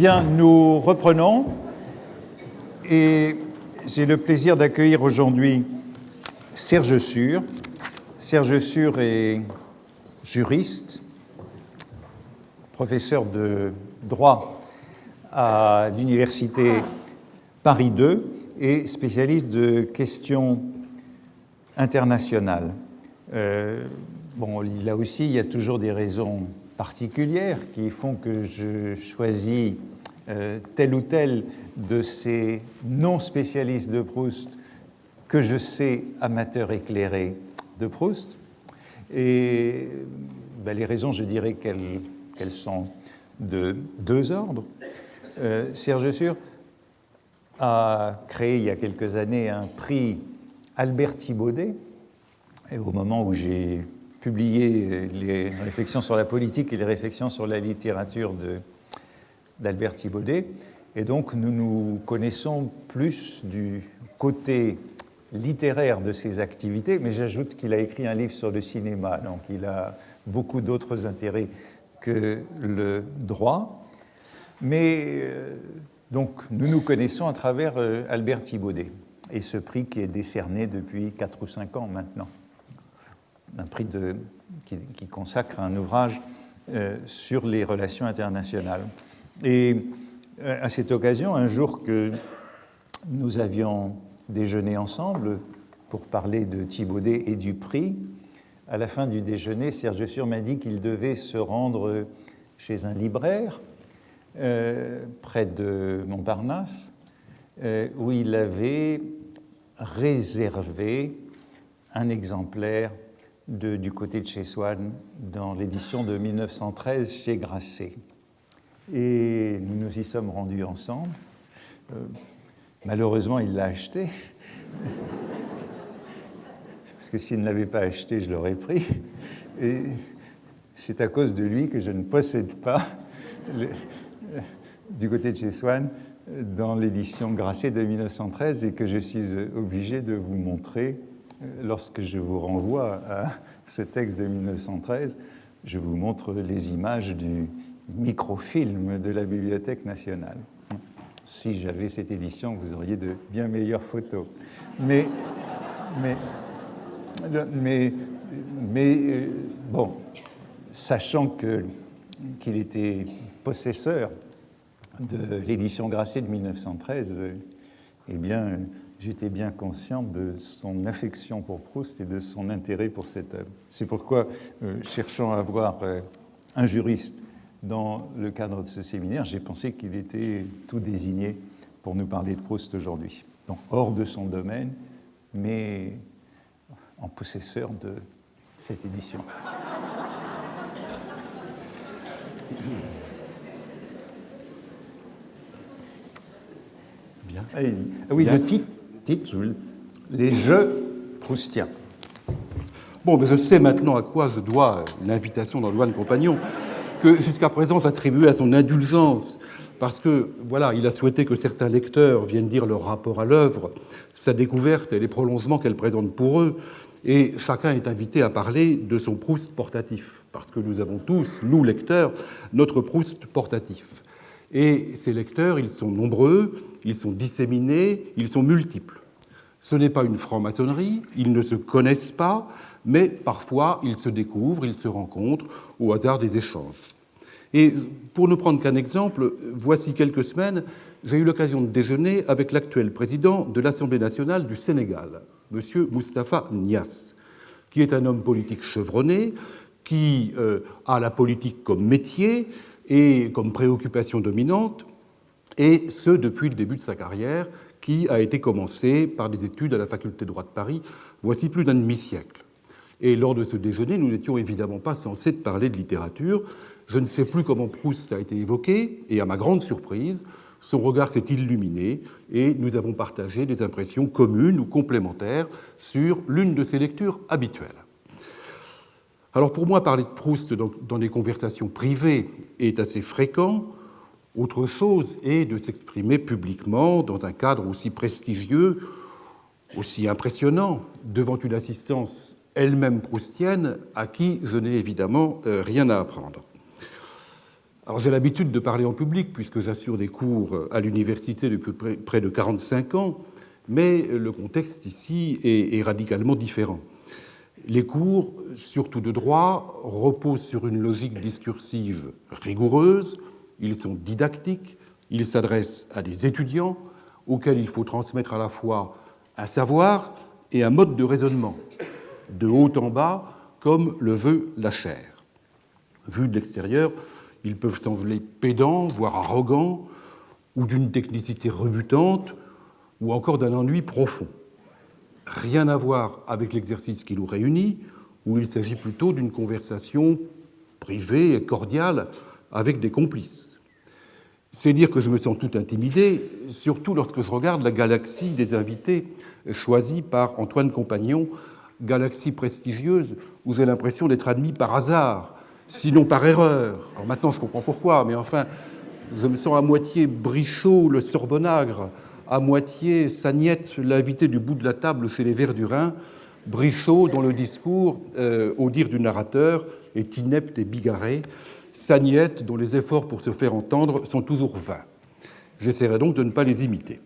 Bien, nous reprenons et j'ai le plaisir d'accueillir aujourd'hui Serge Sur. Serge Sur est juriste, professeur de droit à l'université Paris II et spécialiste de questions internationales. Là aussi, il y a toujours des raisons particulières qui font que je choisis tel ou tel de ces non-spécialistes de Proust que je sais amateurs éclairés de Proust. Et les raisons, je dirais qu'elles sont de deux ordres. Serge Sur a créé il y a quelques années un prix Albert Thibaudet, et au moment où j'ai publié les réflexions sur la politique et les réflexions sur la littérature d'Albert Thibaudet. Et donc, nous nous connaissons plus du côté littéraire de ses activités, mais j'ajoute qu'il a écrit un livre sur le cinéma, donc il a beaucoup d'autres intérêts que le droit. Mais donc, nous nous connaissons à travers Albert Thibaudet et ce prix qui est décerné depuis 4 ou 5 ans maintenant. Un prix qui consacre un ouvrage sur les relations internationales. Et à cette occasion, un jour que nous avions déjeuné ensemble pour parler de Thibaudet et du prix, à la fin du déjeuner, Serge Sur m'a dit qu'il devait se rendre chez un libraire près de Montparnasse, où il avait réservé un exemplaire du côté de chez Swann dans l'édition de 1913 chez Grasset. Et nous nous y sommes rendus ensemble. Malheureusement, il l'a acheté. Parce que s'il ne l'avait pas acheté, je l'aurais pris. Et c'est à cause de lui que je ne possède pas du côté de chez Swann dans l'édition Grasset de 1913 et que je suis obligé de vous montrer lorsque je vous renvoie à ce texte de 1913. Je vous montre les images du microfilm de la Bibliothèque nationale. Si j'avais cette édition, vous auriez de bien meilleures photos. Mais sachant qu'il était possesseur de l'édition Grasset de 1913, eh bien, j'étais bien conscient de son affection pour Proust et de son intérêt pour cette œuvre. C'est pourquoi, cherchant à avoir un juriste dans le cadre de ce séminaire, j'ai pensé qu'il était tout désigné pour nous parler de Proust aujourd'hui. Donc, hors de son domaine, mais en possesseur de cette édition. Bien. Oui, bien. Le titre, les jeux proustiens. Bon, mais je sais maintenant à quoi je dois l'invitation d'Antoine Compagnon, que jusqu'à présent j'attribuais à son indulgence, parce que, voilà, il a souhaité que certains lecteurs viennent dire leur rapport à l'œuvre, sa découverte et les prolongements qu'elle présente pour eux, et chacun est invité à parler de son Proust portatif, parce que nous avons tous, nous lecteurs, notre Proust portatif. Et ces lecteurs, ils sont nombreux, ils sont disséminés, ils sont multiples. Ce n'est pas une franc-maçonnerie, ils ne se connaissent pas, mais parfois ils se découvrent, ils se rencontrent au hasard des échanges. Et pour ne prendre qu'un exemple, voici quelques semaines, j'ai eu l'occasion de déjeuner avec l'actuel président de l'Assemblée nationale du Sénégal, M. Moustapha Niasse, qui est un homme politique chevronné, qui a la politique comme métier et comme préoccupation dominante, et ce depuis le début de sa carrière, qui a été commencée par des études à la faculté de droit de Paris, voici plus d'un demi-siècle. Et lors de ce déjeuner, nous n'étions évidemment pas censés parler de littérature. Je ne sais plus comment Proust a été évoqué, et à ma grande surprise, son regard s'est illuminé, et nous avons partagé des impressions communes ou complémentaires sur l'une de ses lectures habituelles. Alors pour moi, parler de Proust dans des conversations privées est assez fréquent. Autre chose est de s'exprimer publiquement dans un cadre aussi prestigieux, aussi impressionnant, devant une assistance elle-même proustienne à qui je n'ai évidemment rien à apprendre. Alors j'ai l'habitude de parler en public puisque j'assure des cours à l'université depuis près de 45 ans, mais le contexte ici est radicalement différent. Les cours, surtout de droit, reposent sur une logique discursive rigoureuse, ils sont didactiques, ils s'adressent à des étudiants auxquels il faut transmettre à la fois un savoir et un mode de raisonnement, de haut en bas, comme le veut la chaire. Vus de l'extérieur, ils peuvent sembler pédants, voire arrogants, ou d'une technicité rebutante, ou encore d'un ennui profond. Rien à voir avec l'exercice qui nous réunit, où il s'agit plutôt d'une conversation privée et cordiale avec des complices. C'est dire que je me sens tout intimidé, surtout lorsque je regarde la galaxie des invités choisis par Antoine Compagnon, galaxie prestigieuse où j'ai l'impression d'être admis par hasard, sinon par erreur. Alors maintenant, je comprends pourquoi, mais enfin, je me sens à moitié Brichot, le Sorbonnagre, à moitié Sagnette, l'invité du bout de la table chez les Verdurins, Brichot, dont le discours, au dire du narrateur, est inepte et bigarré, Sagnette, dont les efforts pour se faire entendre sont toujours vains. J'essaierai donc de ne pas les imiter.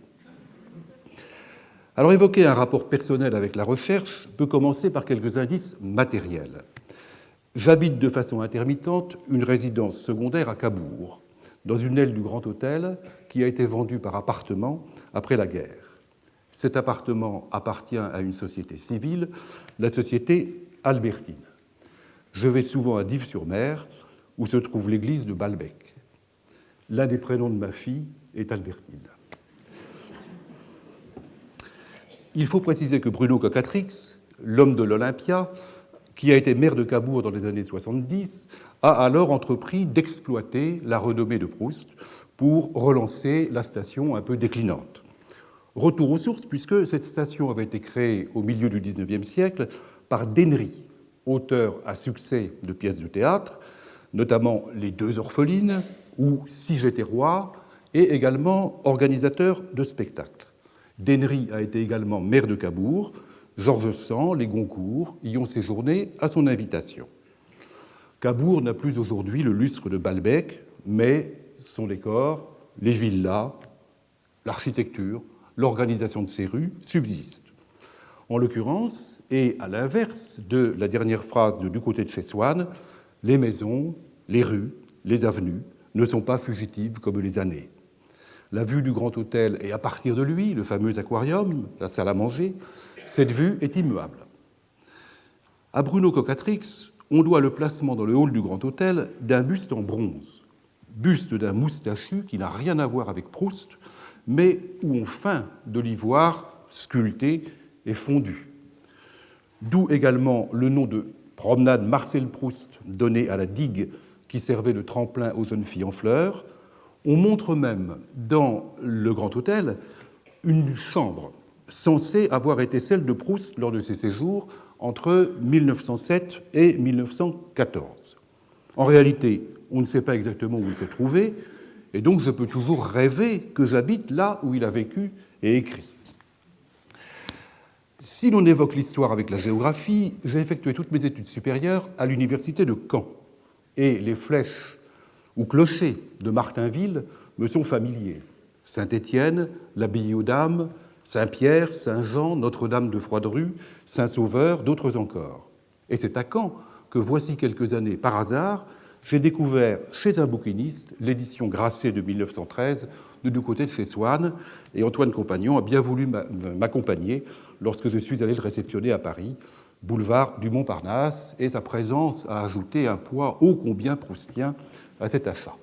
Alors, évoquer un rapport personnel avec la recherche peut commencer par quelques indices matériels. J'habite de façon intermittente une résidence secondaire à Cabourg, dans une aile du Grand Hôtel qui a été vendue par appartement après la guerre. Cet appartement appartient à une société civile, la société Albertine. Je vais souvent à Dives-sur-Mer, où se trouve l'église de Balbec. L'un des prénoms de ma fille est Albertine. Il faut préciser que Bruno Cocatrix, l'homme de l'Olympia, qui a été maire de Cabourg dans les années 70, a alors entrepris d'exploiter la renommée de Proust pour relancer la station un peu déclinante. Retour aux sources, puisque cette station avait été créée au milieu du XIXe siècle par Dennery, auteur à succès de pièces de théâtre, notamment Les Deux Orphelines ou Si j'étais roi, et également organisateur de spectacles. Dennery a été également maire de Cabourg. Georges Sand, les Goncourt y ont séjourné à son invitation. Cabourg n'a plus aujourd'hui le lustre de Balbec, mais son décor, les villas, l'architecture, l'organisation de ses rues subsistent. En l'occurrence, et à l'inverse de la dernière phrase de Du côté de chez Swann, les maisons, les rues, les avenues ne sont pas fugitives comme les années. La vue du Grand Hôtel et à partir de lui, le fameux aquarium, la salle à manger, cette vue est immuable. À Bruno Cocatrix, on doit le placement dans le hall du Grand Hôtel d'un buste en bronze, buste d'un moustachu qui n'a rien à voir avec Proust, mais où on feint de l'ivoire sculpté et fondu. D'où également le nom de promenade Marcel Proust donné à la digue qui servait de tremplin aux jeunes filles en fleurs. On montre même dans le Grand Hôtel une chambre censée avoir été celle de Proust lors de ses séjours entre 1907 et 1914. En réalité, on ne sait pas exactement où il s'est trouvé, et donc je peux toujours rêver que j'habite là où il a vécu et écrit. Si l'on évoque l'histoire avec la géographie, j'ai effectué toutes mes études supérieures à l'université de Caen, et les flèches ou clochers de Martinville me sont familiers. Saint-Étienne, l'abbaye aux Dames, Saint-Pierre, Saint-Jean, Notre-Dame de Froidrue, Saint-Sauveur, d'autres encore. Et c'est à Caen que voici quelques années, par hasard, j'ai découvert chez un bouquiniste l'édition Grasset de 1913 de Du côté de chez Swann, et Antoine Compagnon a bien voulu m'accompagner lorsque je suis allé le réceptionner à Paris, boulevard du Montparnasse, et sa présence a ajouté un poids ô combien proustien à cet achat.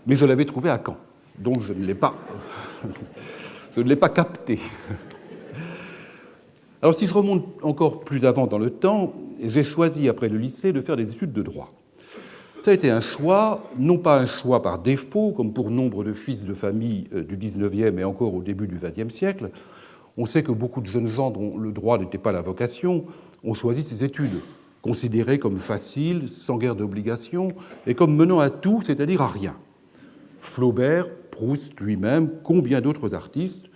Mais je l'avais trouvé à Caen, donc je ne l'ai pas capté. Alors si je remonte encore plus avant dans le temps, j'ai choisi après le lycée de faire des études de droit. Ça a été un choix, non pas un choix par défaut, comme pour nombre de fils de famille du XIXe et encore au début du XXe siècle. On sait que beaucoup de jeunes gens dont le droit n'était pas la vocation ont choisi ces études, considérées comme faciles, sans guère d'obligation, et comme menant à tout, c'est-à-dire à rien. Flaubert, Proust lui-même, combien d'autres artistes,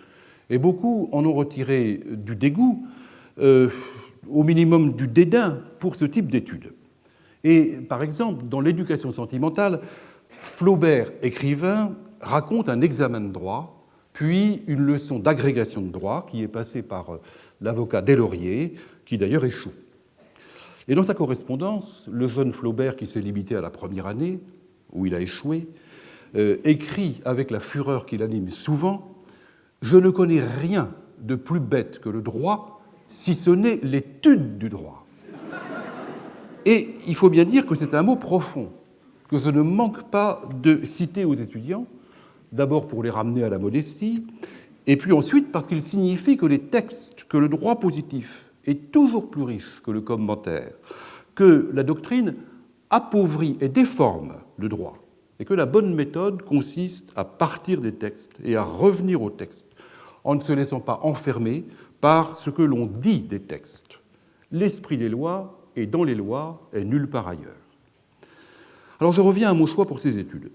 et beaucoup en ont retiré du dégoût, au minimum du dédain pour ce type d'études. Et par exemple, dans l'éducation sentimentale, Flaubert, écrivain, raconte un examen de droit, puis une leçon d'agrégation de droit qui est passée par l'avocat Deslauriers, qui d'ailleurs échoue. Et dans sa correspondance, le jeune Flaubert, qui s'est limité à la première année, où il a échoué, écrit avec la fureur qui l'anime souvent « Je ne connais rien de plus bête que le droit, si ce n'est l'étude du droit. » Et il faut bien dire que c'est un mot profond, que je ne manque pas de citer aux étudiants, d'abord pour les ramener à la modestie, et puis ensuite parce qu'il signifie que les textes, que le droit positif est toujours plus riche que le commentaire, que la doctrine appauvrit et déforme le droit, et que la bonne méthode consiste à partir des textes et à revenir aux textes, en ne se laissant pas enfermer par ce que l'on dit des textes. L'esprit des lois est dans les lois et nulle part ailleurs. Alors je reviens à mon choix pour ces études.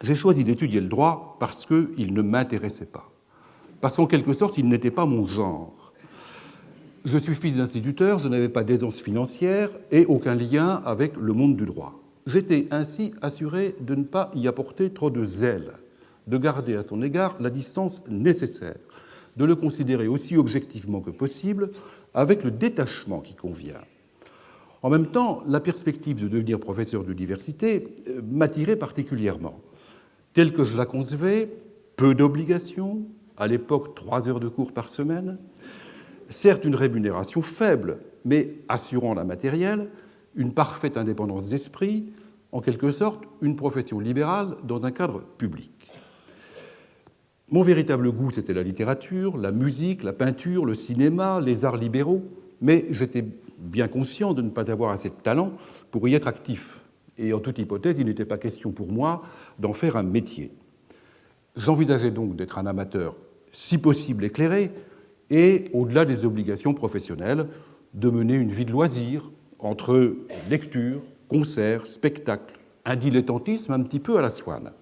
J'ai choisi d'étudier le droit parce qu'il ne m'intéressait pas, parce qu'en quelque sorte, il n'était pas mon genre. Je suis fils d'instituteur, je n'avais pas d'aisance financière et aucun lien avec le monde du droit. J'étais ainsi assuré de ne pas y apporter trop de zèle, de garder à son égard la distance nécessaire, de le considérer aussi objectivement que possible, avec le détachement qui convient. En même temps, la perspective de devenir professeur d'université m'attirait particulièrement. Telle que je la concevais, peu d'obligations, à l'époque 3 heures de cours par semaine, certes une rémunération faible, mais assurant la matérielle, une parfaite indépendance d'esprit, en quelque sorte une profession libérale dans un cadre public. Mon véritable goût, c'était la littérature, la musique, la peinture, le cinéma, les arts libéraux, mais j'étais bien conscient de ne pas avoir assez de talent pour y être actif. Et en toute hypothèse, il n'était pas question pour moi d'en faire un métier. J'envisageais donc d'être un amateur, si possible éclairé, et, au-delà des obligations professionnelles, de mener une vie de loisir entre lecture, concerts, spectacles, un dilettantisme un petit peu à la Swann.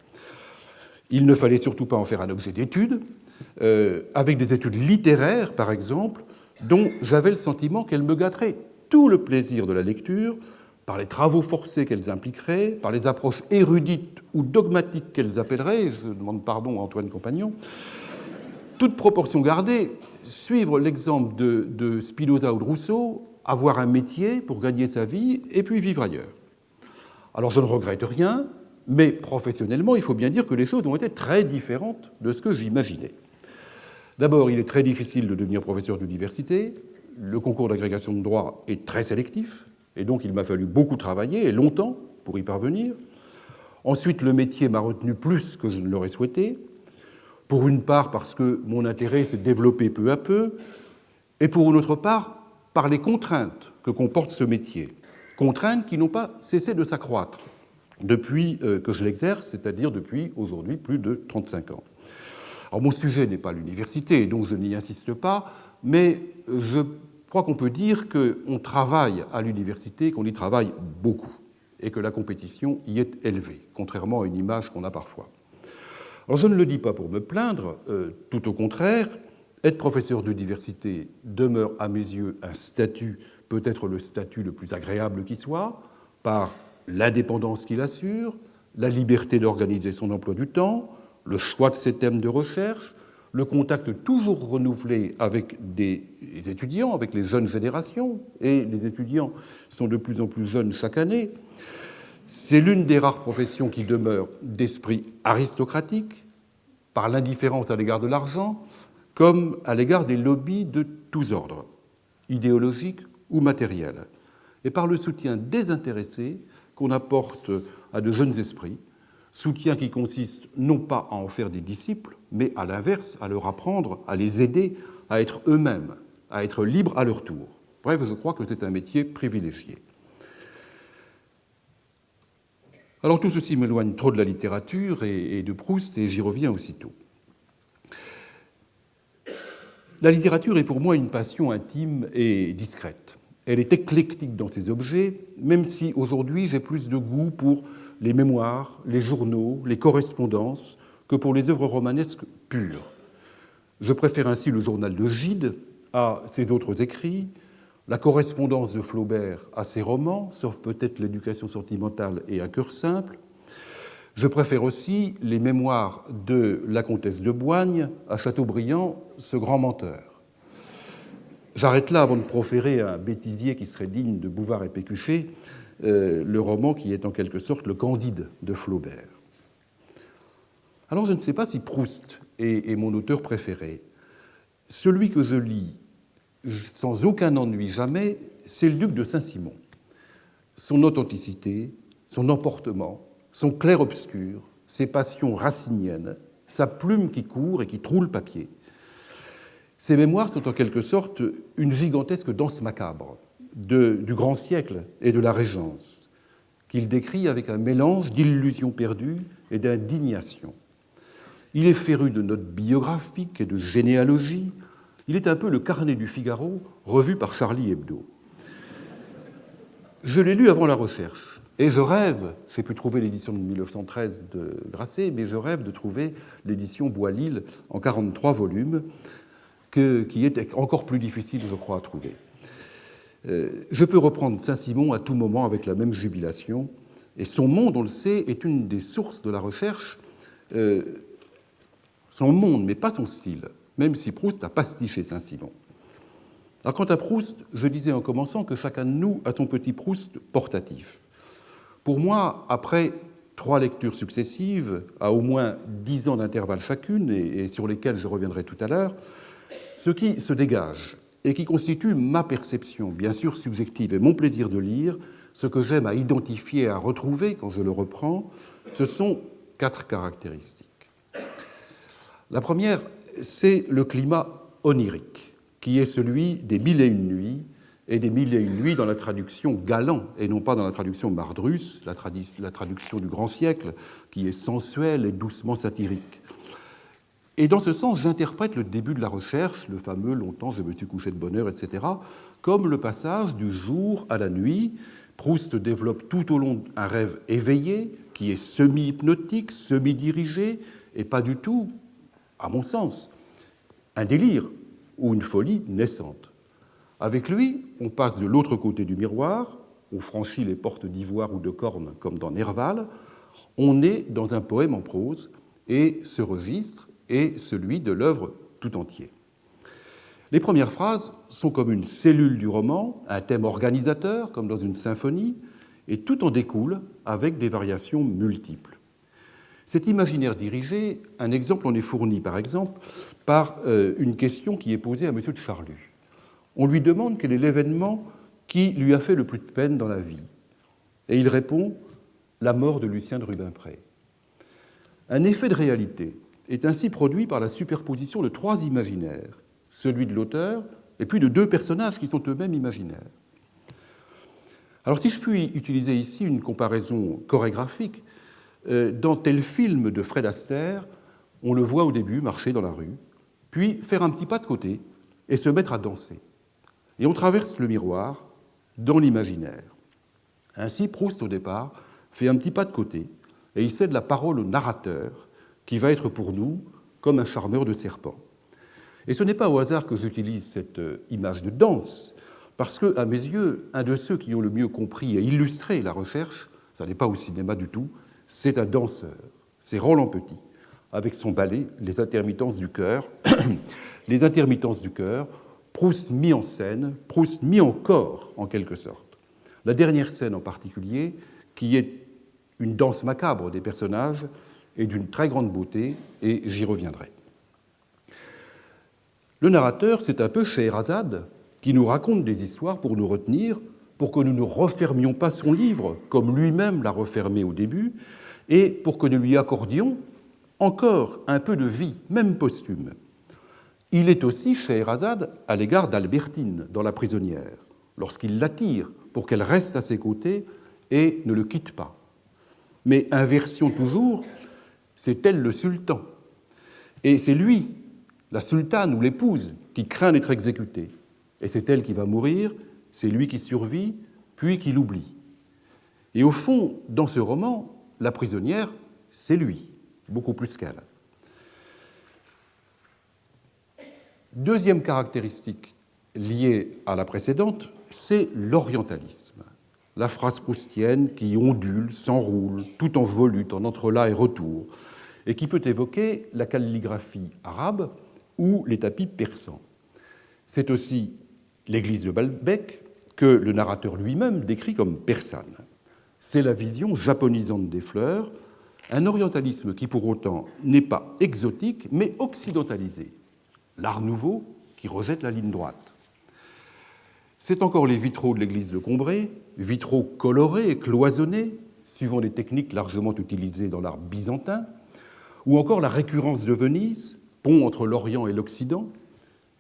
Il ne fallait surtout pas en faire un objet d'étude, avec des études littéraires, par exemple, dont j'avais le sentiment qu'elles me gâteraient tout le plaisir de la lecture, par les travaux forcés qu'elles impliqueraient, par les approches érudites ou dogmatiques qu'elles appelleraient, je demande pardon à Antoine Compagnon, toute proportion gardée, suivre l'exemple de Spinoza ou de Rousseau, avoir un métier pour gagner sa vie et puis vivre ailleurs. Alors je ne regrette rien, mais professionnellement, il faut bien dire que les choses ont été très différentes de ce que j'imaginais. D'abord, il est très difficile de devenir professeur d'université, le concours d'agrégation de droit est très sélectif, et donc il m'a fallu beaucoup travailler, et longtemps, pour y parvenir. Ensuite, le métier m'a retenu plus que je ne l'aurais souhaité, pour une part parce que mon intérêt s'est développé peu à peu, et pour une autre part par les contraintes que comporte ce métier, contraintes qui n'ont pas cessé de s'accroître depuis que je l'exerce, c'est-à-dire depuis aujourd'hui plus de 35 ans. Alors mon sujet n'est pas l'université, donc je n'y insiste pas, mais je crois qu'on peut dire qu'on travaille à l'université, qu'on y travaille beaucoup, et que la compétition y est élevée, contrairement à une image qu'on a parfois. Alors je ne le dis pas pour me plaindre, tout au contraire, être professeur d'université demeure à mes yeux un statut, peut-être le statut le plus agréable qui soit, par l'indépendance qu'il assure, la liberté d'organiser son emploi du temps, le choix de ses thèmes de recherche, le contact toujours renouvelé avec des étudiants, avec les jeunes générations, et les étudiants sont de plus en plus jeunes chaque année. C'est l'une des rares professions qui demeure d'esprit aristocratique, par l'indifférence à l'égard de l'argent, comme à l'égard des lobbies de tous ordres, idéologiques ou matériels, et par le soutien désintéressé qu'on apporte à de jeunes esprits, soutien qui consiste non pas à en faire des disciples, mais à l'inverse, à leur apprendre, à les aider à être eux-mêmes, à être libres à leur tour. Bref, je crois que c'est un métier privilégié. Alors tout ceci m'éloigne trop de la littérature et de Proust, et j'y reviens aussitôt. La littérature est pour moi une passion intime et discrète. Elle est éclectique dans ses objets, même si aujourd'hui j'ai plus de goût pour les mémoires, les journaux, les correspondances, que pour les œuvres romanesques pures. Je préfère ainsi le journal de Gide à ses autres écrits, la correspondance de Flaubert à ses romans, sauf peut-être l'Éducation sentimentale et Un cœur simple. Je préfère aussi les mémoires de la comtesse de Boigne à Chateaubriand, ce grand menteur. J'arrête là avant de proférer un bêtisier qui serait digne de Bouvard et Pécuchet, le roman qui est en quelque sorte le Candide de Flaubert. Alors je ne sais pas si Proust est mon auteur préféré. Celui que je lis sans aucun ennui jamais, c'est le duc de Saint-Simon. Son authenticité, son emportement, son clair-obscur, ses passions raciniennes, sa plume qui court et qui troue le papier. Ces mémoires sont en quelque sorte une gigantesque danse macabre du grand siècle et de la Régence, qu'il décrit avec un mélange d'illusions perdues et d'indignation. Il est féru de notes biographiques et de généalogie. Il est un peu le Carnet du Figaro revu par Charlie Hebdo. Je l'ai lu avant la recherche et je rêve, j'ai pu trouver l'édition de 1913 de Grasset, mais je rêve de trouver l'édition Bois-Lille en 43 volumes, qui est encore plus difficile, je crois, à trouver. Je peux reprendre Saint-Simon à tout moment avec la même jubilation, et son monde, on le sait, est une des sources de la recherche. Son monde, mais pas son style, même si Proust a pastiché Saint-Simon. Alors, quant à Proust, je disais en commençant que chacun de nous a son petit Proust portatif. Pour moi, après 3 lectures successives, à au moins 10 ans d'intervalle chacune, et sur lesquelles je reviendrai tout à l'heure, ce qui se dégage et qui constitue ma perception, bien sûr subjective, et mon plaisir de lire, ce que j'aime à identifier et à retrouver quand je le reprends, ce sont 4 caractéristiques. La première, c'est le climat onirique, qui est celui des 1001 nuits, et des 1001 nuits dans la traduction Galland, et non pas dans la traduction Mardrus, la traduction du grand siècle, qui est sensuelle et doucement satirique. Et dans ce sens, j'interprète le début de la recherche, le fameux « longtemps je me suis couché de bonne heure », etc., comme le passage du jour à la nuit. Proust développe tout au long un rêve éveillé, qui est semi-hypnotique, semi-dirigé, et pas du tout, à mon sens, un délire ou une folie naissante. Avec lui, on passe de l'autre côté du miroir, on franchit les portes d'ivoire ou de corne comme dans Nerval, on est dans un poème en prose, et ce registre est celui de l'œuvre tout entier. Les premières phrases sont comme une cellule du roman, un thème organisateur, comme dans une symphonie, et tout en découle avec des variations multiples. Cet imaginaire dirigé, un exemple en est fourni, par exemple, par une question qui est posée à M. de Charlus. On lui demande quel est l'événement qui lui a fait le plus de peine dans la vie. Et il répond « la mort de Lucien de Rubempré ». Un effet de réalité est ainsi produit par la superposition de 3 imaginaires, celui de l'auteur et puis de 2 personnages qui sont eux-mêmes imaginaires. Alors si je puis utiliser ici une comparaison chorégraphique, dans tel film de Fred Astaire, on le voit au début marcher dans la rue, puis faire un petit pas de côté et se mettre à danser. Et on traverse le miroir dans l'imaginaire. Ainsi, Proust, au départ, fait un petit pas de côté et il cède la parole au narrateur qui va être pour nous comme un charmeur de serpents. Et ce n'est pas au hasard que j'utilise cette image de danse, parce que, à mes yeux, un de ceux qui ont le mieux compris et illustré la recherche, ça n'est pas au cinéma du tout, c'est un danseur, c'est Roland Petit, avec son ballet Les intermittences du cœur. Les intermittences du cœur, Proust mis en scène, Proust mis en corps, en quelque sorte. La dernière scène en particulier, qui est une danse macabre des personnages, est d'une très grande beauté, et j'y reviendrai. Le narrateur, c'est un peu Scheherazade, qui nous raconte des histoires pour nous retenir, pour que nous ne refermions pas son livre, comme lui-même l'a refermé au début, et pour que nous lui accordions encore un peu de vie, même posthume. Il est aussi Scheherazade à l'égard d'Albertine dans La prisonnière, lorsqu'il l'attire pour qu'elle reste à ses côtés et ne le quitte pas. Mais inversion toujours, c'est elle le sultan. Et c'est lui, la sultane ou l'épouse, qui craint d'être exécutée. Et c'est elle qui va mourir, c'est lui qui survit, puis qui l'oublie. Et au fond, dans ce roman, la prisonnière, c'est lui, beaucoup plus qu'elle. Deuxième caractéristique liée à la précédente, c'est l'orientalisme. La phrase proustienne qui ondule, s'enroule, tout en volute, en entrelacs et retours, et qui peut évoquer la calligraphie arabe ou les tapis persans. C'est aussi l'église de Balbec que le narrateur lui-même décrit comme persane. C'est la vision japonisante des fleurs, un orientalisme qui pour autant n'est pas exotique mais occidentalisé. L'art nouveau qui rejette la ligne droite. C'est encore les vitraux de l'église de Combray, vitraux colorés et cloisonnés, suivant des techniques largement utilisées dans l'art byzantin, ou encore la récurrence de Venise, pont entre l'Orient et l'Occident.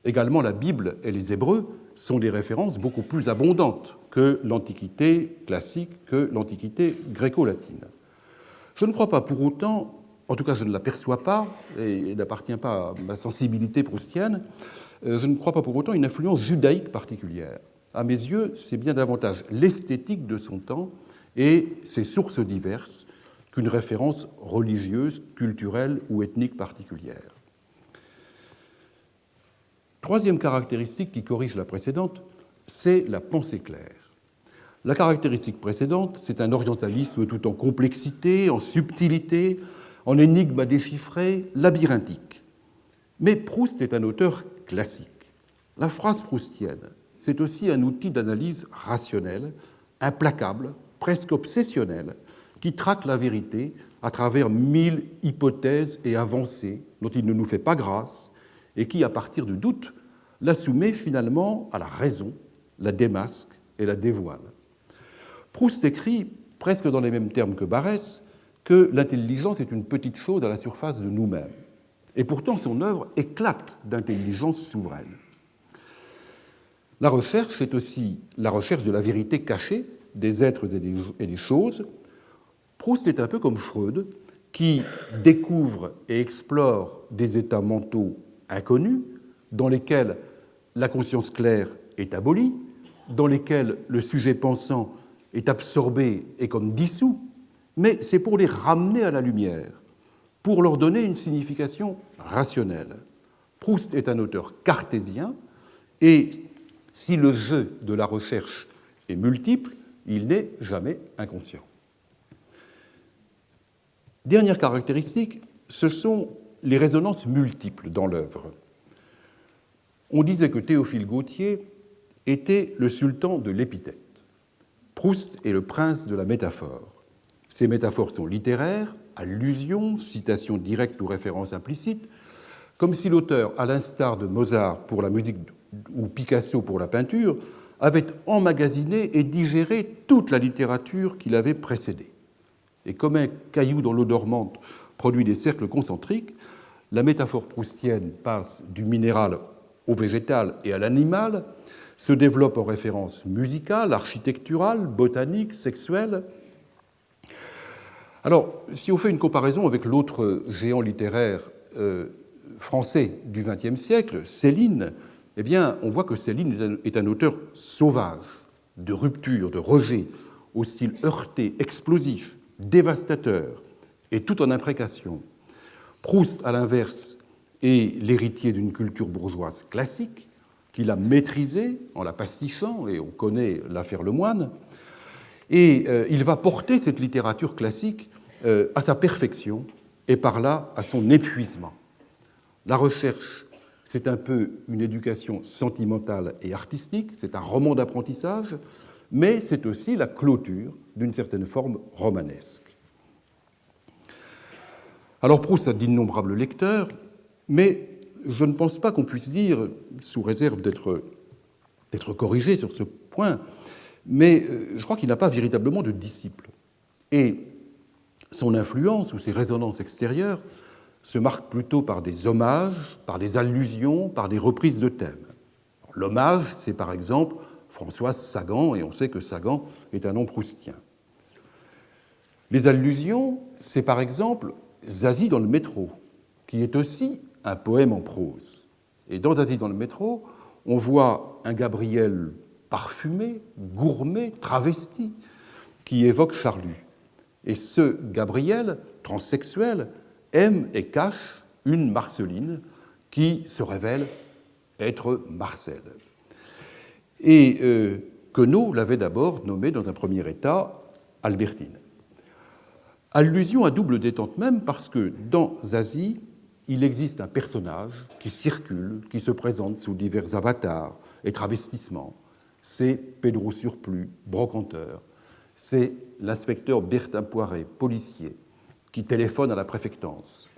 Également, la Bible et les Hébreux sont des références beaucoup plus abondantes que l'Antiquité classique, que l'Antiquité gréco-latine. Je ne crois pas pour autant, en tout cas je ne l'aperçois pas, et il n'appartient pas à ma sensibilité proustienne, je ne crois pas pour autant une influence judaïque particulière. À mes yeux, c'est bien davantage l'esthétique de son temps et ses sources diverses qu'une référence religieuse, culturelle ou ethnique particulière. Troisième caractéristique qui corrige la précédente, c'est la pensée claire. La caractéristique précédente, c'est un orientalisme tout en complexité, en subtilité, en énigmes à déchiffrer, labyrinthique. Mais Proust est un auteur classique. La phrase proustienne, c'est aussi un outil d'analyse rationnelle, implacable, presque obsessionnel, qui traque la vérité à travers 1000 hypothèses et avancées dont il ne nous fait pas grâce et qui, à partir du doute, la soumet finalement à la raison, la démasque et la dévoile. Proust écrit, presque dans les mêmes termes que Barrès, que l'intelligence est une petite chose à la surface de nous-mêmes. Et pourtant, son œuvre éclate d'intelligence souveraine. La recherche, c'est aussi la recherche de la vérité cachée des êtres et des choses. Proust est un peu comme Freud, qui découvre et explore des états mentaux inconnus, dans lesquels la conscience claire est abolie, dans lesquels le sujet pensant est absorbé et comme dissous, mais c'est pour les ramener à la lumière, pour leur donner une signification rationnelle. Proust est un auteur cartésien, et si le jeu de la recherche est multiple, il n'est jamais inconscient. Dernière caractéristique, ce sont les résonances multiples dans l'œuvre. On disait que Théophile Gautier était le sultan de l'épithète. Proust est le prince de la métaphore. Ces métaphores sont littéraires, allusions, citations directes ou références implicites, comme si l'auteur, à l'instar de Mozart pour la musique ou Picasso pour la peinture, avait emmagasiné et digéré toute la littérature qui l'avait précédée. Et comme un caillou dans l'eau dormante produit des cercles concentriques, la métaphore proustienne passe du minéral au végétal et à l'animal, se développe en références musicales, architecturales, botaniques, sexuelles. Alors, si on fait une comparaison avec l'autre géant littéraire français du XXe siècle, Céline, eh bien, on voit que Céline est un auteur sauvage, de rupture, de rejet, au style heurté, explosif, dévastateur, et tout en imprécation. Proust, à l'inverse, est l'héritier d'une culture bourgeoise classique, qu'il a maîtrisée en la pastichant, et on connaît l'affaire Lemoine, et il va porter cette littérature classique à sa perfection, et par là à son épuisement. La recherche, c'est un peu une éducation sentimentale et artistique, c'est un roman d'apprentissage, mais c'est aussi la clôture d'une certaine forme romanesque. Alors Proust a d'innombrables lecteurs, mais je ne pense pas qu'on puisse dire, sous réserve d'être corrigé sur ce point, mais je crois qu'il n'a pas véritablement de disciples. Et son influence ou ses résonances extérieures se marquent plutôt par des hommages, par des allusions, par des reprises de thèmes. L'hommage, c'est par exemple Françoise Sagan, et on sait que Sagan est un nom proustien. Les allusions, c'est par exemple Zazie dans le métro, qui est aussi un poème en prose. Et dans Zazie dans le métro, on voit un Gabriel parfumé, gourmet, travesti, qui évoque Charlus. Et ce Gabriel, transsexuel, aime et cache une Marceline qui se révèle être Marcel. Et Queneau l'avait d'abord nommé dans un premier état Albertine. Allusion à double détente même parce que dans Zazie, il existe un personnage qui circule, qui se présente sous divers avatars et travestissements. C'est Pedro Surplus, brocanteur. C'est l'inspecteur Bertin Poiret, policier, qui téléphone à la préfectance.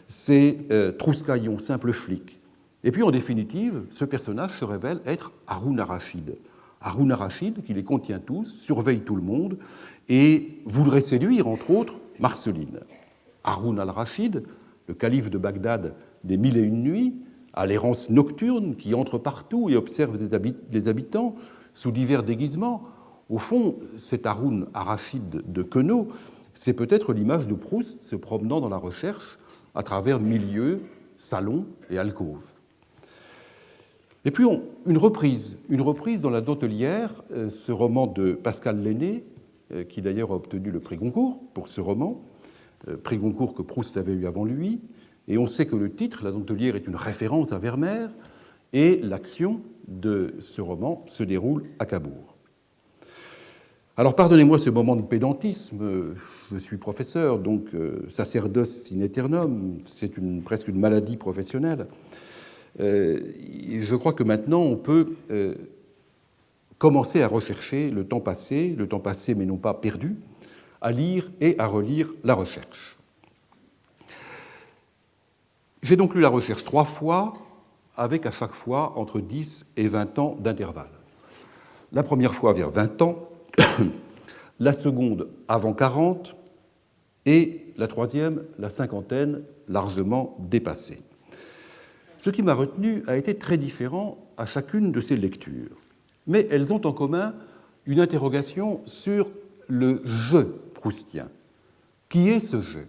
C'est Trouscaillon, simple flic. Et puis, en définitive, ce personnage se révèle être Haroun Arrachid. Haroun Arrachid, qui les contient tous, surveille tout le monde et voudrait séduire, entre autres, Marceline. Haroun al-Rachid, le calife de Bagdad des Mille et une nuits, à l'errance nocturne, qui entre partout et observe les habitants sous divers déguisements. Au fond, cet Haroun al-Rachid de Queneau, c'est peut-être l'image de Proust se promenant dans la recherche à travers milieux, salons et alcôves. Et puis, une reprise dans La Dentelière, ce roman de Pascal Lenné, qui d'ailleurs a obtenu le prix Goncourt pour ce roman, prix Goncourt que Proust avait eu avant lui. Et on sait que le titre, La Dentelière, est une référence à Vermeer, et l'action de ce roman se déroule à Cabourg. Alors, pardonnez-moi ce moment de pédantisme, je suis professeur, donc sacerdoce in aeternum, c'est presque une maladie professionnelle. Je crois que maintenant, on peut commencer à rechercher le temps passé mais non pas perdu, à lire et à relire la recherche. J'ai donc lu la recherche 3 fois, avec à chaque fois entre 10 et 20 ans d'intervalle. La première fois vers 20 ans, la seconde avant 40, et la troisième, la cinquantaine, largement dépassée. Ce qui m'a retenu a été très différent à chacune de ces lectures, mais elles ont en commun une interrogation sur le jeu proustien. Qui est ce jeu ?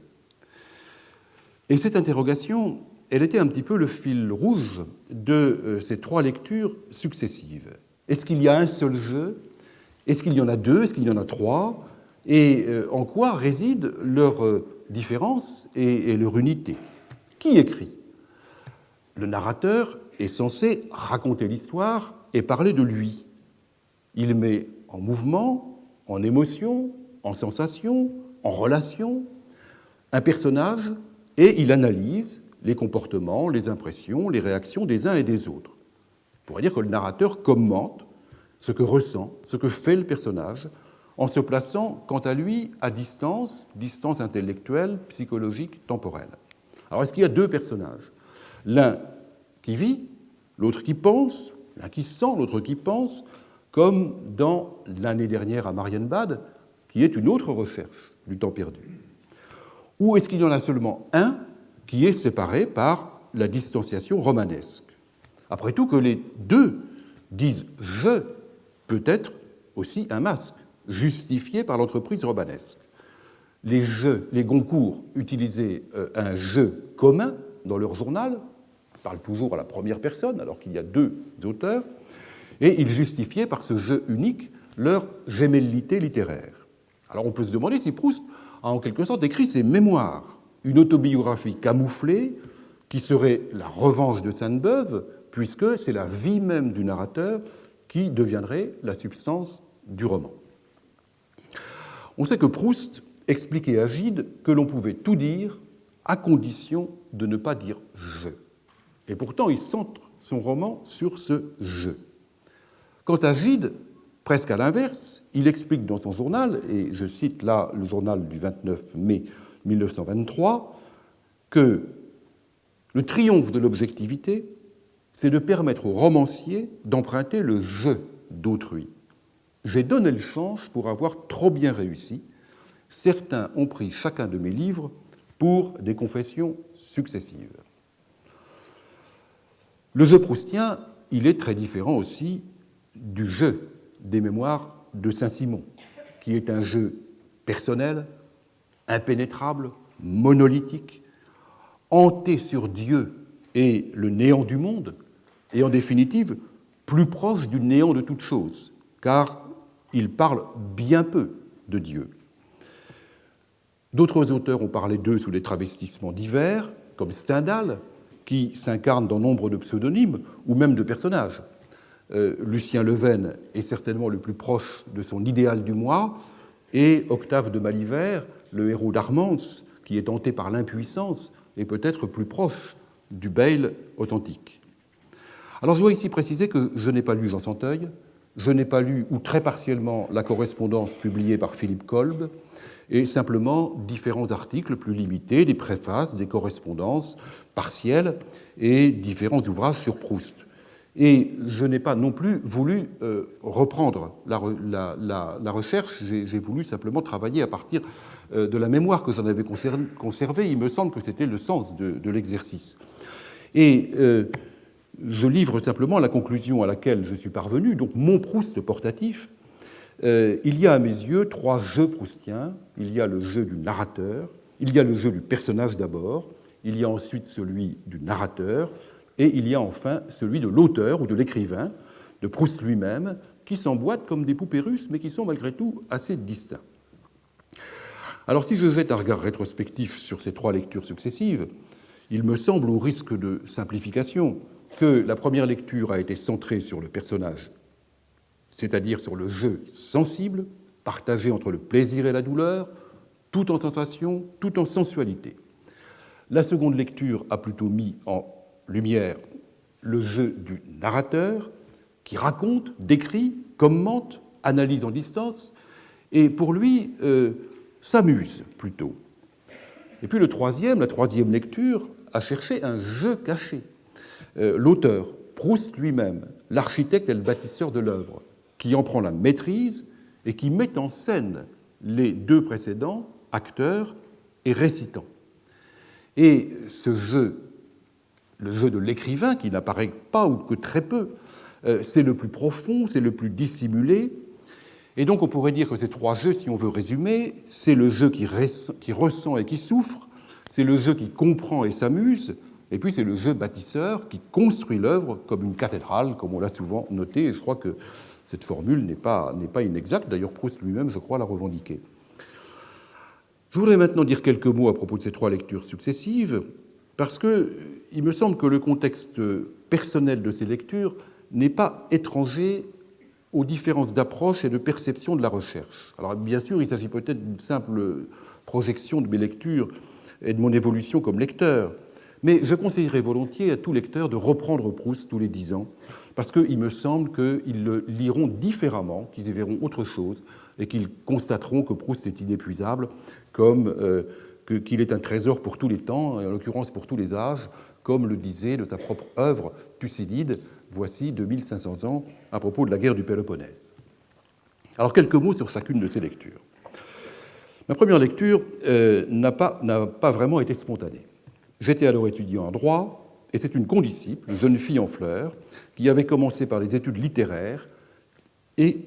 Et cette interrogation, elle était un petit peu le fil rouge de ces 3 lectures successives. Est-ce qu'il y a un seul jeu ? Est-ce qu'il y en a 2 ? Est-ce qu'il y en a 3 ? Et en quoi réside leur différence et leur unité ? Qui écrit ? Le narrateur est censé raconter l'histoire et parler de lui. Il met en mouvement, en émotion, en sensation, en relation un personnage et il analyse les comportements, les impressions, les réactions des uns et des autres. On pourrait dire que le narrateur commente ce que ressent, ce que fait le personnage, en se plaçant, quant à lui, à distance intellectuelle, psychologique, temporelle. Alors, est-ce qu'il y a 2 personnages ? L'un qui vit, l'autre qui pense, l'un qui sent, l'autre qui pense, comme dans l'année dernière à Marienbad, qui est une autre recherche du temps perdu. Ou est-ce qu'il y en a seulement un qui est séparé par la distanciation romanesque ? Après tout, que les 2 disent « je » peut être aussi un masque, justifié par l'entreprise romanesque. Les jeux, les Goncourt utilisaient un jeu commun dans leur journal, ils parlent toujours à la première personne alors qu'il y a 2 auteurs, et ils justifiaient par ce jeu unique leur gémellité littéraire. Alors on peut se demander si Proust a en quelque sorte écrit ses mémoires, une autobiographie camouflée qui serait la revanche de Sainte-Beuve, puisque c'est la vie même du narrateur qui deviendrait la substance du roman. On sait que Proust expliquait à Gide que l'on pouvait tout dire à condition de ne pas dire « je ». Et pourtant, il centre son roman sur ce « je ». Quant à Gide, presque à l'inverse, il explique dans son journal, et je cite là le journal du 29 mai 1923, que le triomphe de l'objectivité, c'est de permettre au romancier d'emprunter le « je » d'autrui. J'ai donné le change pour avoir trop bien réussi. Certains ont pris chacun de mes livres pour des confessions successives. Le jeu proustien, il est très différent aussi du jeu des mémoires de Saint-Simon, qui est un jeu personnel, impénétrable, monolithique, hanté sur Dieu et le néant du monde, et en définitive, plus proche du néant de toute chose, car il parle bien peu de Dieu. D'autres auteurs ont parlé d'eux sous des travestissements divers, comme Stendhal, qui s'incarne dans nombre de pseudonymes ou même de personnages. Lucien Leven est certainement le plus proche de son idéal du moi, et Octave de Malivert, le héros d'Armance, qui est hanté par l'impuissance, est peut-être plus proche du Bayle authentique. Alors je dois ici préciser que je n'ai pas lu Jean Santeuil, je n'ai pas lu, ou très partiellement, la correspondance publiée par Philippe Kolb, et simplement différents articles plus limités, des préfaces, des correspondances partielles et différents ouvrages sur Proust. Et je n'ai pas non plus voulu reprendre la recherche, j'ai voulu simplement travailler à partir de la mémoire que j'en avais conservée. Il me semble que c'était le sens de l'exercice. Et je livre simplement la conclusion à laquelle je suis parvenu, donc mon Proust portatif. Il y a à mes yeux trois jeux proustiens. Il y a le jeu du narrateur, il y a le jeu du personnage d'abord, il y a ensuite celui du narrateur, et il y a enfin celui de l'auteur ou de l'écrivain, de Proust lui-même, qui s'emboîtent comme des poupées russes, mais qui sont malgré tout assez distincts. Alors si je jette un regard rétrospectif sur ces trois lectures successives, il me semble, au risque de simplification, que la première lecture a été centrée sur le personnage, c'est-à-dire sur le jeu sensible, partagé entre le plaisir et la douleur, tout en sensation, tout en sensualité. La seconde lecture a plutôt mis en lumière le jeu du narrateur, qui raconte, décrit, commente, analyse en distance, et pour lui s'amuse plutôt. Et puis la troisième lecture a cherché un jeu caché. L'auteur, Proust lui-même, l'architecte et le bâtisseur de l'œuvre, qui en prend la maîtrise et qui met en scène les deux précédents, acteurs et récitants. Et ce jeu, le jeu de l'écrivain, qui n'apparaît pas ou que très peu, c'est le plus profond, c'est le plus dissimulé. Et donc on pourrait dire que ces trois jeux, si on veut résumer, c'est le jeu qui ressent et qui souffre, c'est le jeu qui comprend et s'amuse, et puis c'est le jeu bâtisseur qui construit l'œuvre comme une cathédrale, comme on l'a souvent noté, et je crois que cette formule n'est pas inexacte. D'ailleurs, Proust lui-même, je crois, l'a revendiquée. Je voudrais maintenant dire quelques mots à propos de ces trois lectures successives, parce qu'il me semble que le contexte personnel de ces lectures n'est pas étranger aux différences d'approche et de perception de la recherche. Alors, bien sûr, il s'agit peut-être d'une simple projection de mes lectures et de mon évolution comme lecteur, mais je conseillerais volontiers à tout lecteur de reprendre Proust tous les 10 ans, parce qu'il me semble qu'ils le liront différemment, qu'ils y verront autre chose, et qu'ils constateront que Proust est inépuisable, comme qu'il est un trésor pour tous les temps, et en l'occurrence pour tous les âges, comme le disait de sa propre œuvre Thucydide, voici 2500 ans, à propos de la guerre du Péloponnèse. Alors quelques mots sur chacune de ces lectures. Ma première lecture n'a pas vraiment été spontanée. J'étais alors étudiant en droit, et c'est une condisciple, une jeune fille en fleurs, qui avait commencé par les études littéraires et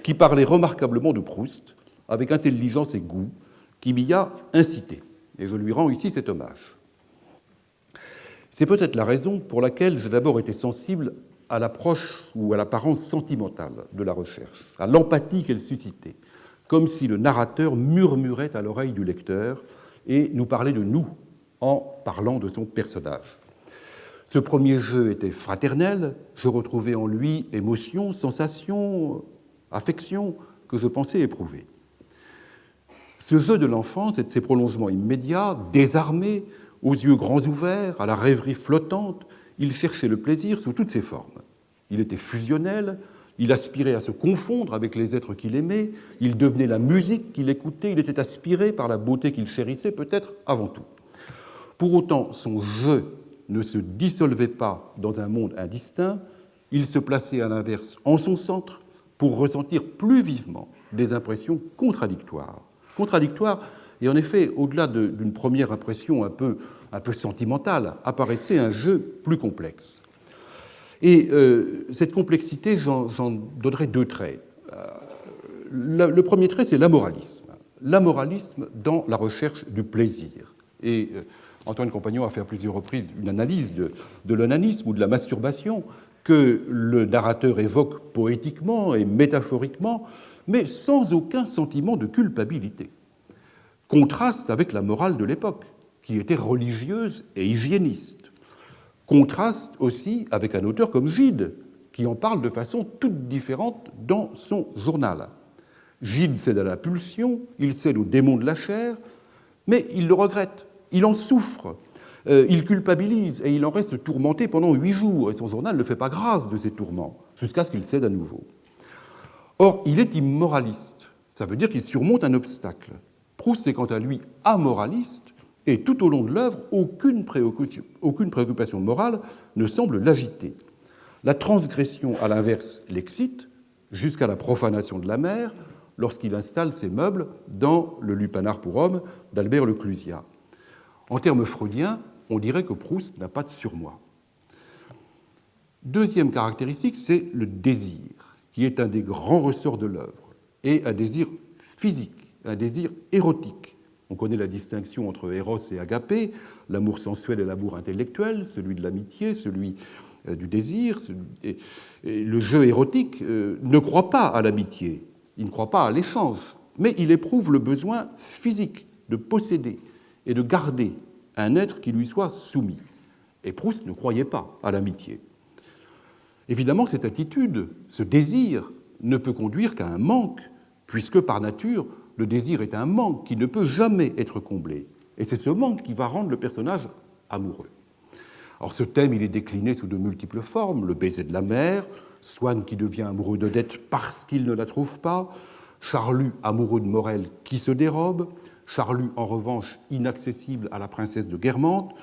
qui parlait remarquablement de Proust, avec intelligence et goût, qui m'y a incité. Et je lui rends ici cet hommage. C'est peut-être la raison pour laquelle j'ai d'abord été sensible à l'approche ou à l'apparence sentimentale de la recherche, à l'empathie qu'elle suscitait, comme si le narrateur murmurait à l'oreille du lecteur et nous parlait de nous en parlant de son personnage. Ce premier jeu était fraternel, je retrouvais en lui émotion, sensation, affection que je pensais éprouver. Ce jeu de l'enfance et de ses prolongements immédiats, désarmé, aux yeux grands ouverts, à la rêverie flottante, il cherchait le plaisir sous toutes ses formes. Il était fusionnel, il aspirait à se confondre avec les êtres qu'il aimait, il devenait la musique qu'il écoutait, il était aspiré par la beauté qu'il chérissait, peut-être avant tout. Pour autant, son jeu ne se dissolvait pas dans un monde indistinct, il se plaçait à l'inverse en son centre pour ressentir plus vivement des impressions contradictoires. Contradictoires, et en effet, au-delà d'une première impression un peu sentimentale, apparaissait un jeu plus complexe. Et cette complexité, j'en donnerai deux traits. Le premier trait, c'est l'amoralisme. L'amoralisme dans la recherche du plaisir. Et Antoine Compagnon a fait à plusieurs reprises une analyse de l'onanisme ou de la masturbation que le narrateur évoque poétiquement et métaphoriquement, mais sans aucun sentiment de culpabilité. Contraste avec la morale de l'époque, qui était religieuse et hygiéniste. Contraste aussi avec un auteur comme Gide, qui en parle de façon toute différente dans son journal. Gide cède à la pulsion, il cède au démon de la chair, mais il le regrette, il en souffre, il culpabilise et il en reste tourmenté pendant 8 jours. Et son journal ne fait pas grâce de ces tourments, jusqu'à ce qu'il cède à nouveau. Or, il est immoraliste, ça veut dire qu'il surmonte un obstacle. Proust est quant à lui amoraliste, et tout au long de l'œuvre, aucune préoccupation morale ne semble l'agiter. La transgression, à l'inverse, l'excite, jusqu'à la profanation de la mer, lorsqu'il installe ses meubles dans le Lupanar pour hommes d'Albert Le Clusiat. En termes freudiens, on dirait que Proust n'a pas de surmoi. Deuxième caractéristique, c'est le désir, qui est un des grands ressorts de l'œuvre, et un désir physique, un désir érotique. On connaît la distinction entre Eros et Agapé, l'amour sensuel et l'amour intellectuel, celui de l'amitié, celui du désir. Et le jeu érotique ne croit pas à l'amitié, il ne croit pas à l'échange, mais il éprouve le besoin physique de posséder et de garder un être qui lui soit soumis. Et Proust ne croyait pas à l'amitié. Évidemment, cette attitude, ce désir, ne peut conduire qu'à un manque, puisque par nature, le désir est un manque qui ne peut jamais être comblé. Et c'est ce manque qui va rendre le personnage amoureux. Alors ce thème, il est décliné sous de multiples formes. Le baiser de la mère, Swann qui devient amoureux d'Odette parce qu'il ne la trouve pas, Charlus amoureux de Morel qui se dérobe, Charlus en revanche inaccessible à la princesse de Guermantes,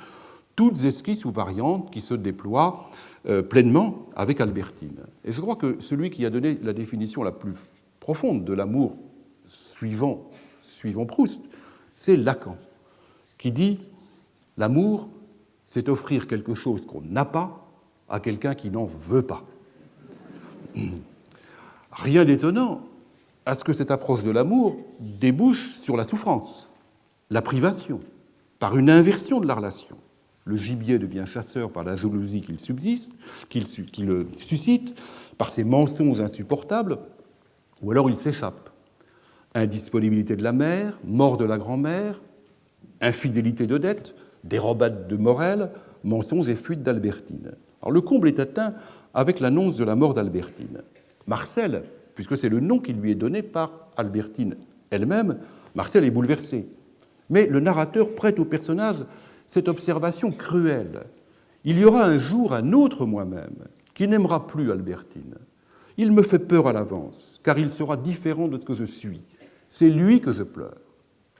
toutes esquisses ou variantes qui se déploient pleinement avec Albertine. Et je crois que celui qui a donné la définition la plus profonde de l'amour suivant Proust, c'est Lacan, qui dit « L'amour, c'est offrir quelque chose qu'on n'a pas à quelqu'un qui n'en veut pas. » Rien d'étonnant à ce que cette approche de l'amour débouche sur la souffrance, la privation, par une inversion de la relation. Le gibier devient chasseur par la jalousie qu'il suscite, par ses mensonges insupportables, ou alors il s'échappe. Indisponibilité de la mère, mort de la grand-mère, infidélité d'Odette, dérobade de Morel, mensonges et fuite d'Albertine. Alors le comble est atteint avec l'annonce de la mort d'Albertine. Marcel, puisque c'est le nom qui lui est donné par Albertine elle-même, Marcel est bouleversé. Mais le narrateur prête au personnage cette observation cruelle. Il y aura un jour un autre moi-même qui n'aimera plus Albertine. Il me fait peur à l'avance, car il sera différent de ce que je suis. C'est lui que je pleure.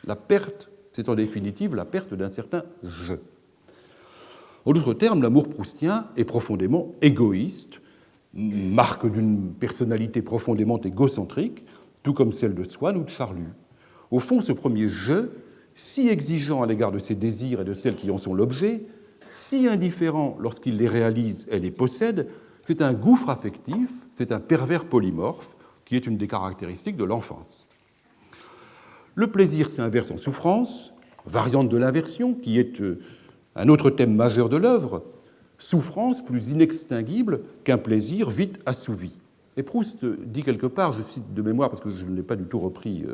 La perte, c'est en définitive la perte d'un certain « je ». En d'autres termes, l'amour proustien est profondément égoïste, marque d'une personnalité profondément égocentrique, tout comme celle de Swann ou de Charlus. Au fond, ce premier « je », si exigeant à l'égard de ses désirs et de celles qui en sont l'objet, si indifférent lorsqu'il les réalise et les possède, c'est un gouffre affectif, c'est un pervers polymorphe qui est une des caractéristiques de l'enfance. Le plaisir s'inverse en souffrance, variante de l'inversion, qui est un autre thème majeur de l'œuvre, souffrance plus inextinguible qu'un plaisir vite assouvi. Et Proust dit quelque part, je cite de mémoire parce que je n'ai pas du tout repris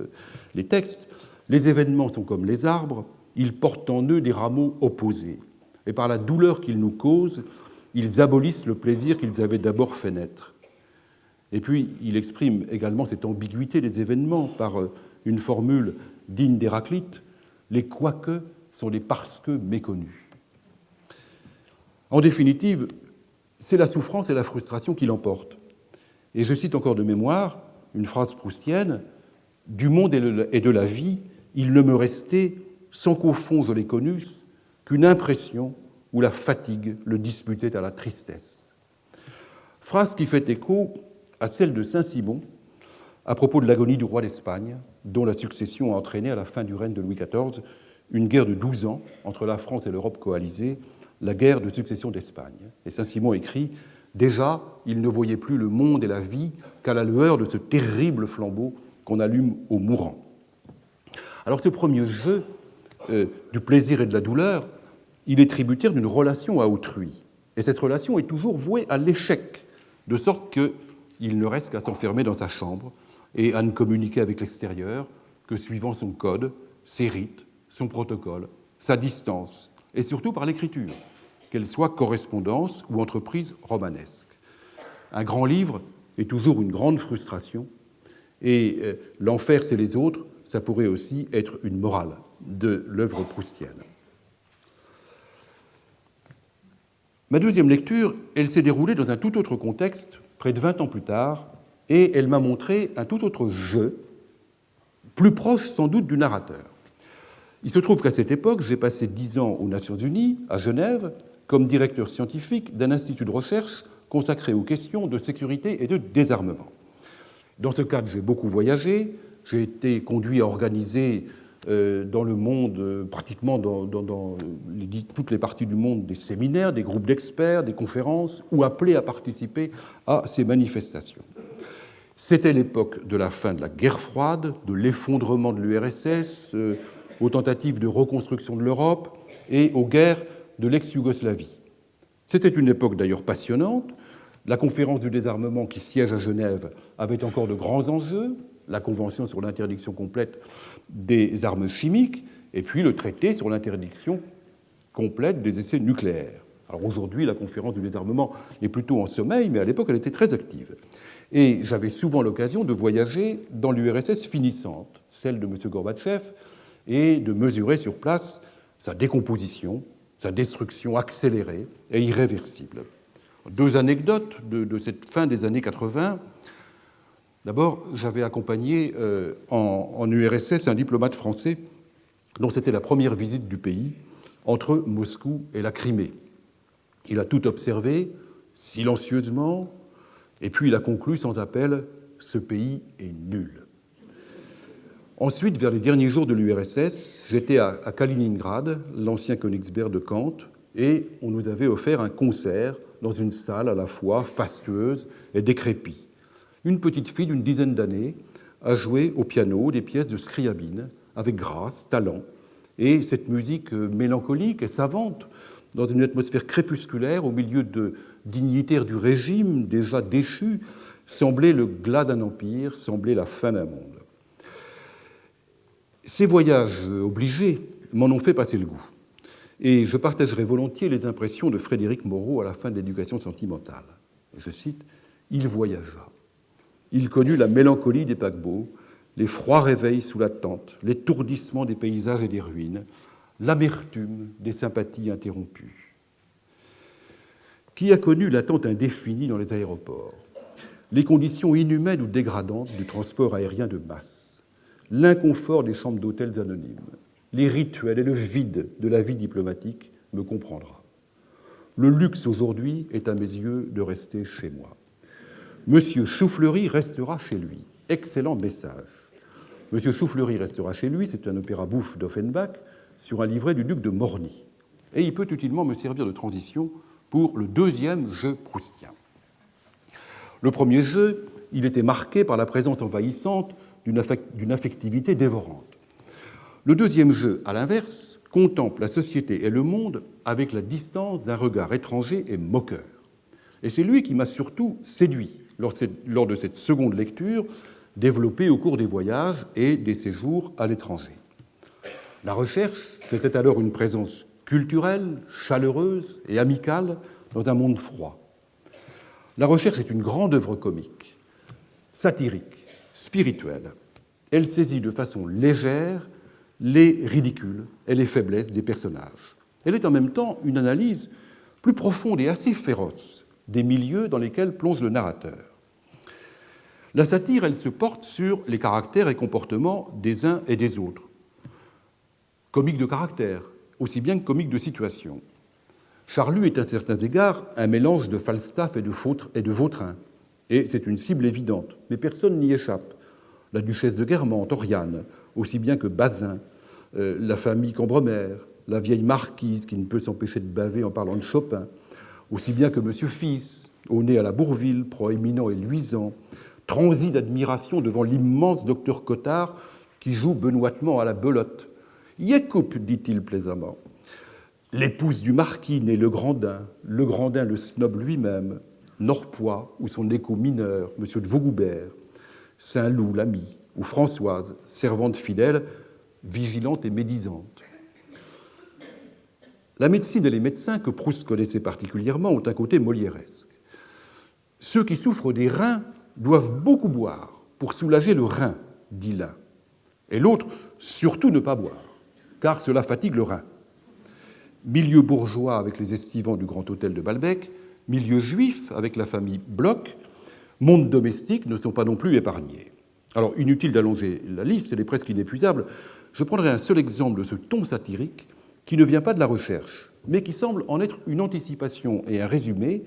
les textes, « Les événements sont comme les arbres, ils portent en eux des rameaux opposés, et par la douleur qu'ils nous causent, ils abolissent le plaisir qu'ils avaient d'abord fait naître. » Et puis, il exprime également cette ambiguïté des événements par une formule digne d'Héraclite, « Les quoique sont les parce que méconnus. » En définitive, c'est la souffrance et la frustration qui l'emportent. Et je cite encore de mémoire une phrase proustienne, « Du monde et de la vie, il ne me restait, sans qu'au fond je les connusse, qu'une impression où la fatigue le disputait à la tristesse. » Phrase qui fait écho à celle de Saint-Simon à propos de l'agonie du roi d'Espagne, dont la succession a entraîné à la fin du règne de Louis XIV une guerre de 12 ans entre la France et l'Europe coalisée, la guerre de succession d'Espagne. Et Saint-Simon écrit « Déjà, il ne voyait plus le monde et la vie qu'à la lueur de ce terrible flambeau qu'on allume aux mourants. » Alors ce premier jeu du plaisir et de la douleur, il est tributaire d'une relation à autrui. Et cette relation est toujours vouée à l'échec, de sorte qu'il ne reste qu'à s'enfermer dans sa chambre et à ne communiquer avec l'extérieur que suivant son code, ses rites, son protocole, sa distance, et surtout par l'écriture, qu'elle soit correspondance ou entreprise romanesque. Un grand livre est toujours une grande frustration, et l'enfer, c'est les autres, ça pourrait aussi être une morale de l'œuvre proustienne. Ma deuxième lecture, elle s'est déroulée dans un tout autre contexte, près de 20 ans plus tard, et elle m'a montré un tout autre jeu, plus proche sans doute du narrateur. Il se trouve qu'à cette époque, j'ai passé 10 ans aux Nations Unies, à Genève, comme directeur scientifique d'un institut de recherche consacré aux questions de sécurité et de désarmement. Dans ce cadre, j'ai beaucoup voyagé, j'ai été conduit à organiser dans le monde, pratiquement dans toutes les parties du monde, des séminaires, des groupes d'experts, des conférences, ou appelé à participer à ces manifestations. C'était l'époque de la fin de la guerre froide, de l'effondrement de l'URSS, aux tentatives de reconstruction de l'Europe et aux guerres de l'ex-Yougoslavie. C'était une époque d'ailleurs passionnante. La conférence du désarmement qui siège à Genève avait encore de grands enjeux, la Convention sur l'interdiction complète des armes chimiques, et puis le traité sur l'interdiction complète des essais nucléaires. Alors aujourd'hui, la conférence du désarmement est plutôt en sommeil, mais à l'époque, elle était très active. Et j'avais souvent l'occasion de voyager dans l'URSS finissante, celle de M. Gorbatchev, et de mesurer sur place sa décomposition, sa destruction accélérée et irréversible. Deux anecdotes de cette fin des années 80. D'abord, j'avais accompagné en URSS un diplomate français dont c'était la première visite du pays entre Moscou et la Crimée. Il a tout observé, silencieusement, et puis il a conclu sans appel « Ce pays est nul ». Ensuite, vers les derniers jours de l'URSS, j'étais à Kaliningrad, l'ancien Königsberg de Kant, et on nous avait offert un concert dans une salle à la fois fastueuse et décrépite. Une petite fille d'une dizaine d'années a joué au piano des pièces de Scriabine avec grâce, talent, et cette musique mélancolique et savante, dans une atmosphère crépusculaire, au milieu de dignitaires du régime déjà déchus, semblait le glas d'un empire, semblait la fin d'un monde. Ces voyages obligés m'en ont fait passer le goût. Et je partagerai volontiers les impressions de Frédéric Moreau à la fin de l'Éducation sentimentale. Je cite, « Il voyagea. Il connut la mélancolie des paquebots, les froids réveils sous la tente, l'étourdissement des paysages et des ruines, l'amertume des sympathies interrompues. Qui a connu l'attente indéfinie dans les aéroports, les conditions inhumaines ou dégradantes du transport aérien de masse, l'inconfort des chambres d'hôtels anonymes, les rituels et le vide de la vie diplomatique me comprendra. Le luxe aujourd'hui est à mes yeux de rester chez moi. Monsieur Choufleury restera chez lui. Excellent message. Monsieur Choufleury restera chez lui, c'est un opéra bouffe d'Offenbach sur un livret du duc de Morny. Et il peut utilement me servir de transition pour le deuxième jeu proustien. Le premier jeu, il était marqué par la présence envahissante d'une affectivité dévorante. Le deuxième jeu, à l'inverse, contemple la société et le monde avec la distance d'un regard étranger et moqueur. Et c'est lui qui m'a surtout séduit lors de cette seconde lecture, développée au cours des voyages et des séjours à l'étranger. La recherche, c'était alors une présence culturelle, chaleureuse et amicale dans un monde froid. La recherche est une grande œuvre comique, satirique, spirituelle. Elle saisit de façon légère les ridicules et les faiblesses des personnages. Elle est en même temps une analyse plus profonde et assez féroce des milieux dans lesquels plonge le narrateur. La satire, elle se porte sur les caractères et comportements des uns et des autres. Comique de caractère, aussi bien que comique de situation. Charlus est à certains égards un mélange de Falstaff et de Vautrin, et c'est une cible évidente, mais personne n'y échappe. La duchesse de Guermantes, Oriane, aussi bien que Bazin, la famille Cambremer, la vieille marquise qui ne peut s'empêcher de baver en parlant de Chopin, aussi bien que Monsieur Fils, au nez à la Bourville, proéminent et luisant, transi d'admiration devant l'immense docteur Cottard qui joue benoîtement à la belote. « Yécoupe », dit-il plaisamment. L'épouse du marquis, né Legrandin le snob lui-même, Norpois ou son écho mineur, M. de Vaugoubert, Saint-Loup, l'ami, ou Françoise, servante fidèle, vigilante et médisante. La médecine et les médecins que Proust connaissait particulièrement ont un côté molièresque. Ceux qui souffrent des reins doivent beaucoup boire pour soulager le rein, dit l'un. Et l'autre, surtout ne pas boire, car cela fatigue le rein. Milieu bourgeois avec les estivants du Grand Hôtel de Balbec, milieu juif avec la famille Bloch, monde domestique ne sont pas non plus épargnés. Alors, inutile d'allonger la liste, elle est presque inépuisable. Je prendrai un seul exemple de ce ton satirique qui ne vient pas de la recherche, mais qui semble en être une anticipation et un résumé.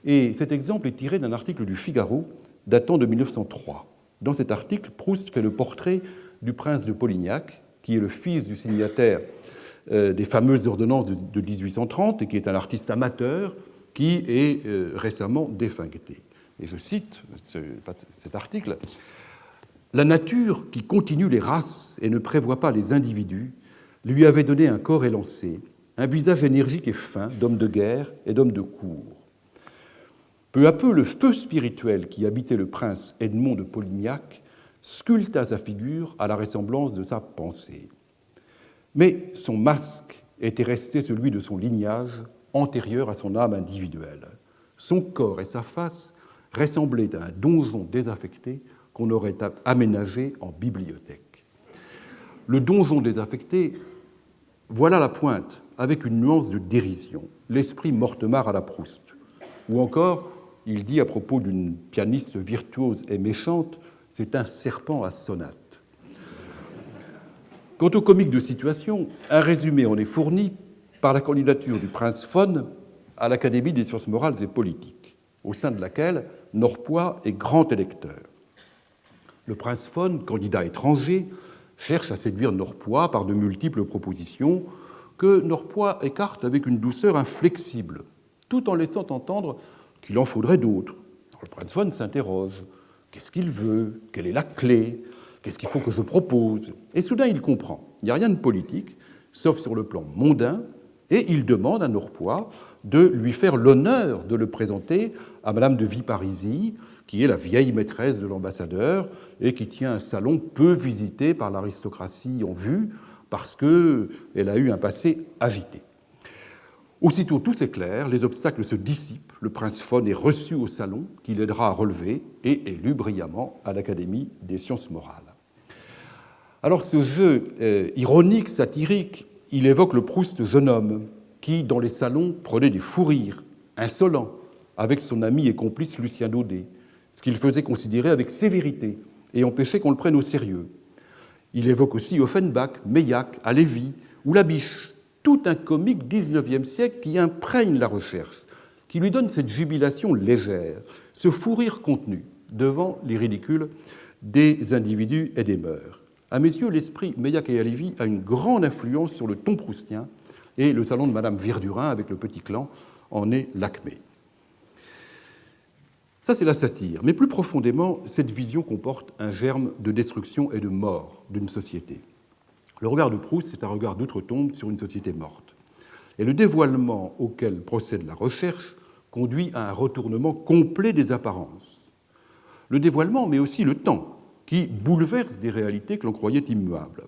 Et cet exemple est tiré d'un article du Figaro datant de 1903. Dans cet article, Proust fait le portrait du prince de Polignac, qui est le fils du signataire des fameuses ordonnances de 1830 et qui est un artiste amateur qui est récemment défuncté. Et je cite cet article. « La nature, qui continue les races et ne prévoit pas les individus, lui avait donné un corps élancé, un visage énergique et fin d'homme de guerre et d'homme de cour. Peu à peu, le feu spirituel qui habitait le prince Edmond de Polignac sculpta sa figure à la ressemblance de sa pensée. Mais son masque était resté celui de son lignage antérieur à son âme individuelle. Son corps et sa face ressemblaient à un donjon désaffecté qu'on aurait aménagé en bibliothèque. Le donjon désaffecté, voilà la pointe, avec une nuance de dérision, l'esprit Mortemart à la Proust. Ou encore, il dit à propos d'une pianiste virtuose et méchante, c'est un serpent à sonate. Quant au comique de situation, un résumé en est fourni par la candidature du prince Fonn à l'Académie des sciences morales et politiques, au sein de laquelle Norpois est grand électeur. Le prince Fonn, candidat étranger, cherche à séduire Norpois par de multiples propositions que Norpois écarte avec une douceur inflexible, tout en laissant entendre qu'il en faudrait d'autres. Le prince Fonn s'interroge. Qu'est-ce qu'il veut? Quelle est la clé? Qu'est-ce qu'il faut que je propose? Et soudain, il comprend. Il n'y a rien de politique, sauf sur le plan mondain, et il demande à Norpois de lui faire l'honneur de le présenter à Madame de Villeparisis, qui est la vieille maîtresse de l'ambassadeur et qui tient un salon peu visité par l'aristocratie en vue parce qu'elle a eu un passé agité. Aussitôt tout s'éclaire, les obstacles se dissipent, le prince Fonn est reçu au salon qu'il aidera à relever et élu brillamment à l'Académie des sciences morales. Alors ce jeu ironique, satirique, il évoque le Proust jeune homme qui, dans les salons, prenait des fous rires, insolents, avec son ami et complice Lucien Daudet, ce qu'il faisait considérer avec sévérité et empêchait qu'on le prenne au sérieux. Il évoque aussi Offenbach, Meillac, Halévy ou Labiche, tout un comique XIXe siècle qui imprègne la recherche, qui lui donne cette jubilation légère, ce fou rire contenu devant les ridicules des individus et des mœurs. À mes yeux, l'esprit Meillac et Halévy a une grande influence sur le ton proustien, et le salon de Madame Verdurin avec le petit clan en est l'acmé. Ça, c'est la satire. Mais plus profondément, cette vision comporte un germe de destruction et de mort d'une société. Le regard de Proust, c'est un regard d'outre-tombe sur une société morte. Et le dévoilement auquel procède la recherche conduit à un retournement complet des apparences. Le dévoilement, mais aussi le temps, qui bouleverse des réalités que l'on croyait immuables.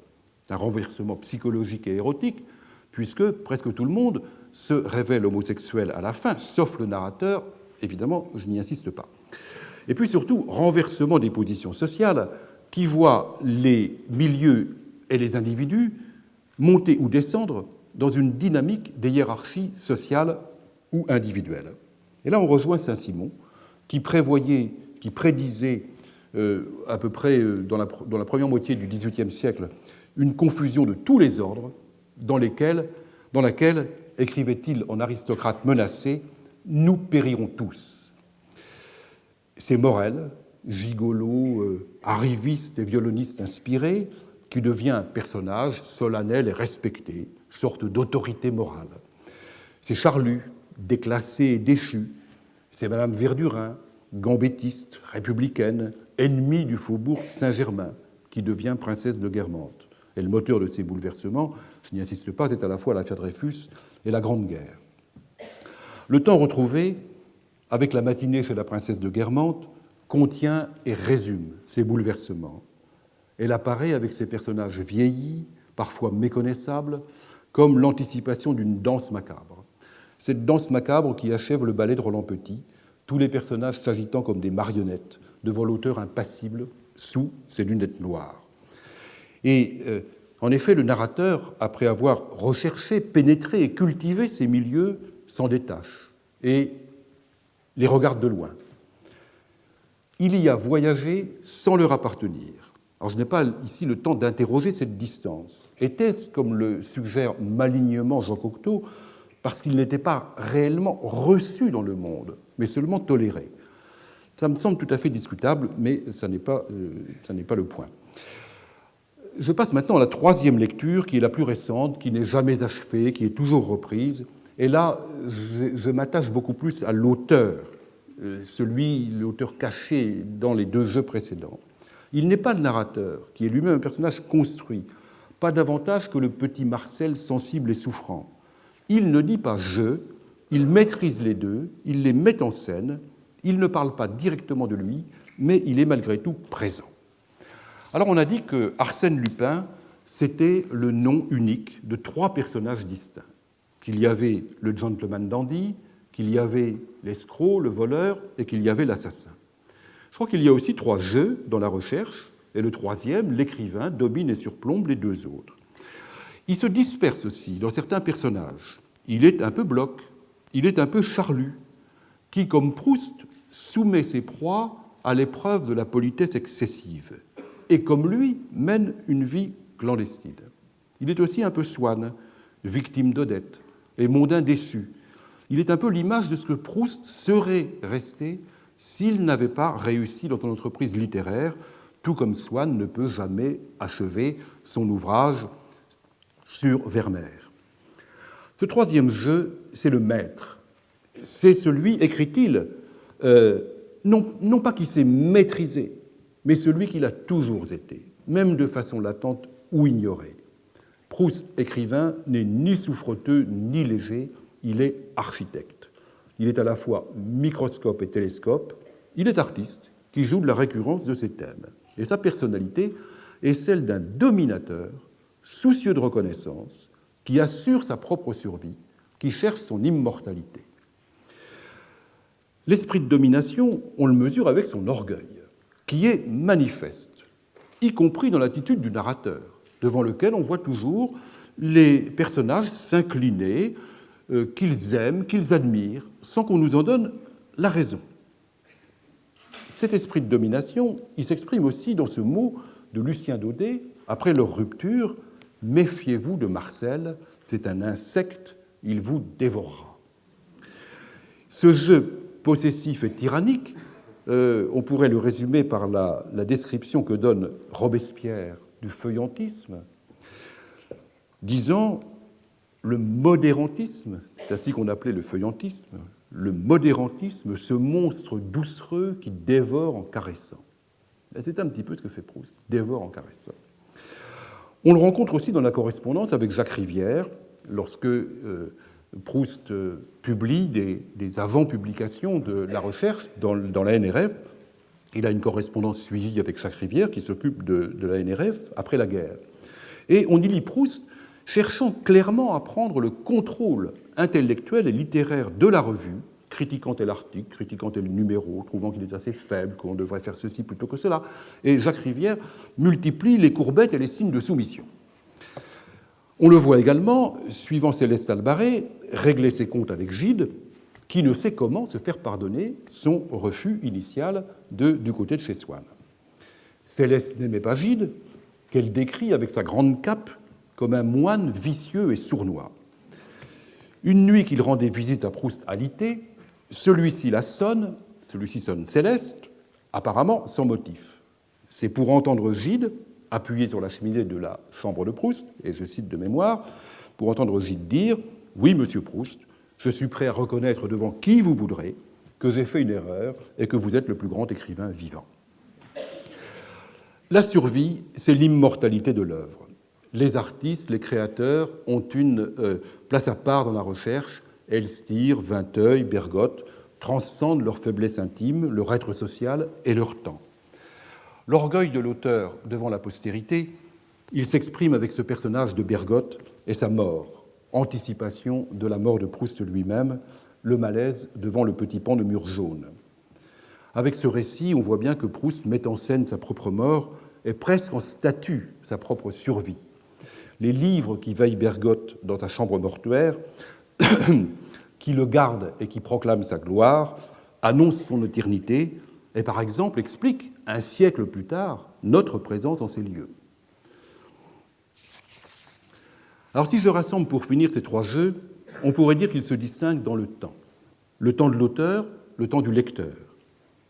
Un renversement psychologique et érotique, puisque presque tout le monde se révèle homosexuel à la fin, sauf le narrateur. Évidemment, je n'y insiste pas. Et puis surtout, renversement des positions sociales qui voient les milieux et les individus monter ou descendre dans une dynamique des hiérarchies sociales ou individuelles. Et là, on rejoint Saint-Simon, qui prédisait à peu près dans la première moitié du XVIIIe siècle une confusion de tous les ordres dans laquelle, écrivait-il en aristocrate menacé, nous périrons tous. C'est Morel, gigolo, arriviste et violoniste inspiré, qui devient un personnage solennel et respecté, sorte d'autorité morale. C'est Charlus, déclassé et déchu. C'est Madame Verdurin, gambétiste, républicaine, ennemie du faubourg Saint-Germain, qui devient princesse de Guermantes. Et le moteur de ces bouleversements, je n'y insiste pas, c'est à la fois l'affaire Dreyfus et la Grande Guerre. Le temps retrouvé, avec la matinée chez la princesse de Guermantes, contient et résume ces bouleversements. Elle apparaît avec ses personnages vieillis, parfois méconnaissables, comme l'anticipation d'une danse macabre. Cette danse macabre qui achève le ballet de Roland Petit, tous les personnages s'agitant comme des marionnettes devant l'auteur impassible sous ses lunettes noires. Et en effet, le narrateur, après avoir recherché, pénétré et cultivé ces milieux, s'en détache et les regarde de loin. Il y a voyagé sans leur appartenir. Alors je n'ai pas ici le temps d'interroger cette distance. Était-ce, comme le suggère malignement Jean Cocteau, parce qu'il n'était pas réellement reçu dans le monde, mais seulement toléré? Ça me semble tout à fait discutable, mais ça n'est pas le point. Je passe maintenant à la troisième lecture, qui est la plus récente, qui n'est jamais achevée, qui est toujours reprise. Et là, je m'attache beaucoup plus à l'auteur, l'auteur caché dans les deux jeux précédents. Il n'est pas le narrateur, qui est lui-même un personnage construit, pas davantage que le petit Marcel sensible et souffrant. Il ne dit pas « je », il maîtrise les deux, il les met en scène, il ne parle pas directement de lui, mais il est malgré tout présent. Alors on a dit que Arsène Lupin, c'était le nom unique de trois personnages distincts. Qu'il y avait le gentleman dandy, qu'il y avait l'escroc, le voleur, et qu'il y avait l'assassin. Je crois qu'il y a aussi trois jeux dans la recherche, et le troisième, l'écrivain, domine et surplombe les deux autres. Il se disperse aussi dans certains personnages. Il est un peu Bloch, il est un peu Charlus, qui, comme Proust, soumet ses proies à l'épreuve de la politesse excessive, et comme lui, mène une vie clandestine. Il est aussi un peu Swann, victime d'Odette, et mondain déçu. Il est un peu l'image de ce que Proust serait resté s'il n'avait pas réussi dans son entreprise littéraire, tout comme Swann ne peut jamais achever son ouvrage sur Vermeer. Ce troisième jeu, c'est le maître. C'est celui, écrit-il, non pas qui s'est maîtrisé, mais celui qu'il a toujours été, même de façon latente ou ignorée. Proust, écrivain, n'est ni souffreteux ni léger, il est architecte. Il est à la fois microscope et télescope, il est artiste qui joue de la récurrence de ses thèmes. Et sa personnalité est celle d'un dominateur, soucieux de reconnaissance, qui assure sa propre survie, qui cherche son immortalité. L'esprit de domination, on le mesure avec son orgueil, qui est manifeste, y compris dans l'attitude du narrateur, devant lequel on voit toujours les personnages s'incliner, qu'ils aiment, qu'ils admirent, sans qu'on nous en donne la raison. Cet esprit de domination, il s'exprime aussi dans ce mot de Lucien Daudet, après leur rupture, « Méfiez-vous de Marcel, c'est un insecte, il vous dévorera ». Ce jeu possessif et tyrannique, on pourrait le résumer par la description que donne Robespierre du feuillantisme, disant le modérantisme, c'est ainsi qu'on appelait le feuillantisme, le modérantisme, ce monstre doucereux qui dévore en caressant. C'est un petit peu ce que fait Proust, dévore en caressant. On le rencontre aussi dans la correspondance avec Jacques Rivière, lorsque Proust publie des avant-publications de la recherche dans la NRF. Il a une correspondance suivie avec Jacques Rivière qui s'occupe de la NRF après la guerre. Et on y lit Proust cherchant clairement à prendre le contrôle intellectuel et littéraire de la revue, critiquant tel article, critiquant tel numéro, trouvant qu'il est assez faible, qu'on devrait faire ceci plutôt que cela. Et Jacques Rivière multiplie les courbettes et les signes de soumission. On le voit également, suivant Céleste Albaré, régler ses comptes avec Gide, qui ne sait comment se faire pardonner son refus initial du côté de chez Swann. Céleste n'aimait pas Gide, qu'elle décrit avec sa grande cape comme un moine vicieux et sournois. Une nuit qu'il rendait visite à Proust alité, celui-ci sonne Céleste, apparemment sans motif. C'est pour entendre Gide, appuyé sur la cheminée de la chambre de Proust, et je cite de mémoire, pour entendre Gide dire « Oui, monsieur Proust, je suis prêt à reconnaître devant qui vous voudrez que j'ai fait une erreur et que vous êtes le plus grand écrivain vivant. » La survie, c'est l'immortalité de l'œuvre. Les artistes, les créateurs ont une place à part dans la recherche. Elstir, Vinteuil, Bergotte transcendent leur faiblesse intime, leur être social et leur temps. L'orgueil de l'auteur devant la postérité, il s'exprime avec ce personnage de Bergotte et sa mort, anticipation de la mort de Proust lui-même, le malaise devant le petit pan de mur jaune. Avec ce récit, on voit bien que Proust met en scène sa propre mort et presque en statue sa propre survie. Les livres qui veillent Bergotte dans sa chambre mortuaire, qui le gardent et qui proclament sa gloire, annoncent son éternité et, par exemple, expliquent, un siècle plus tard, notre présence en ces lieux. Alors, si je rassemble pour finir ces trois jeux, on pourrait dire qu'ils se distinguent dans le temps. Le temps de l'auteur, le temps du lecteur.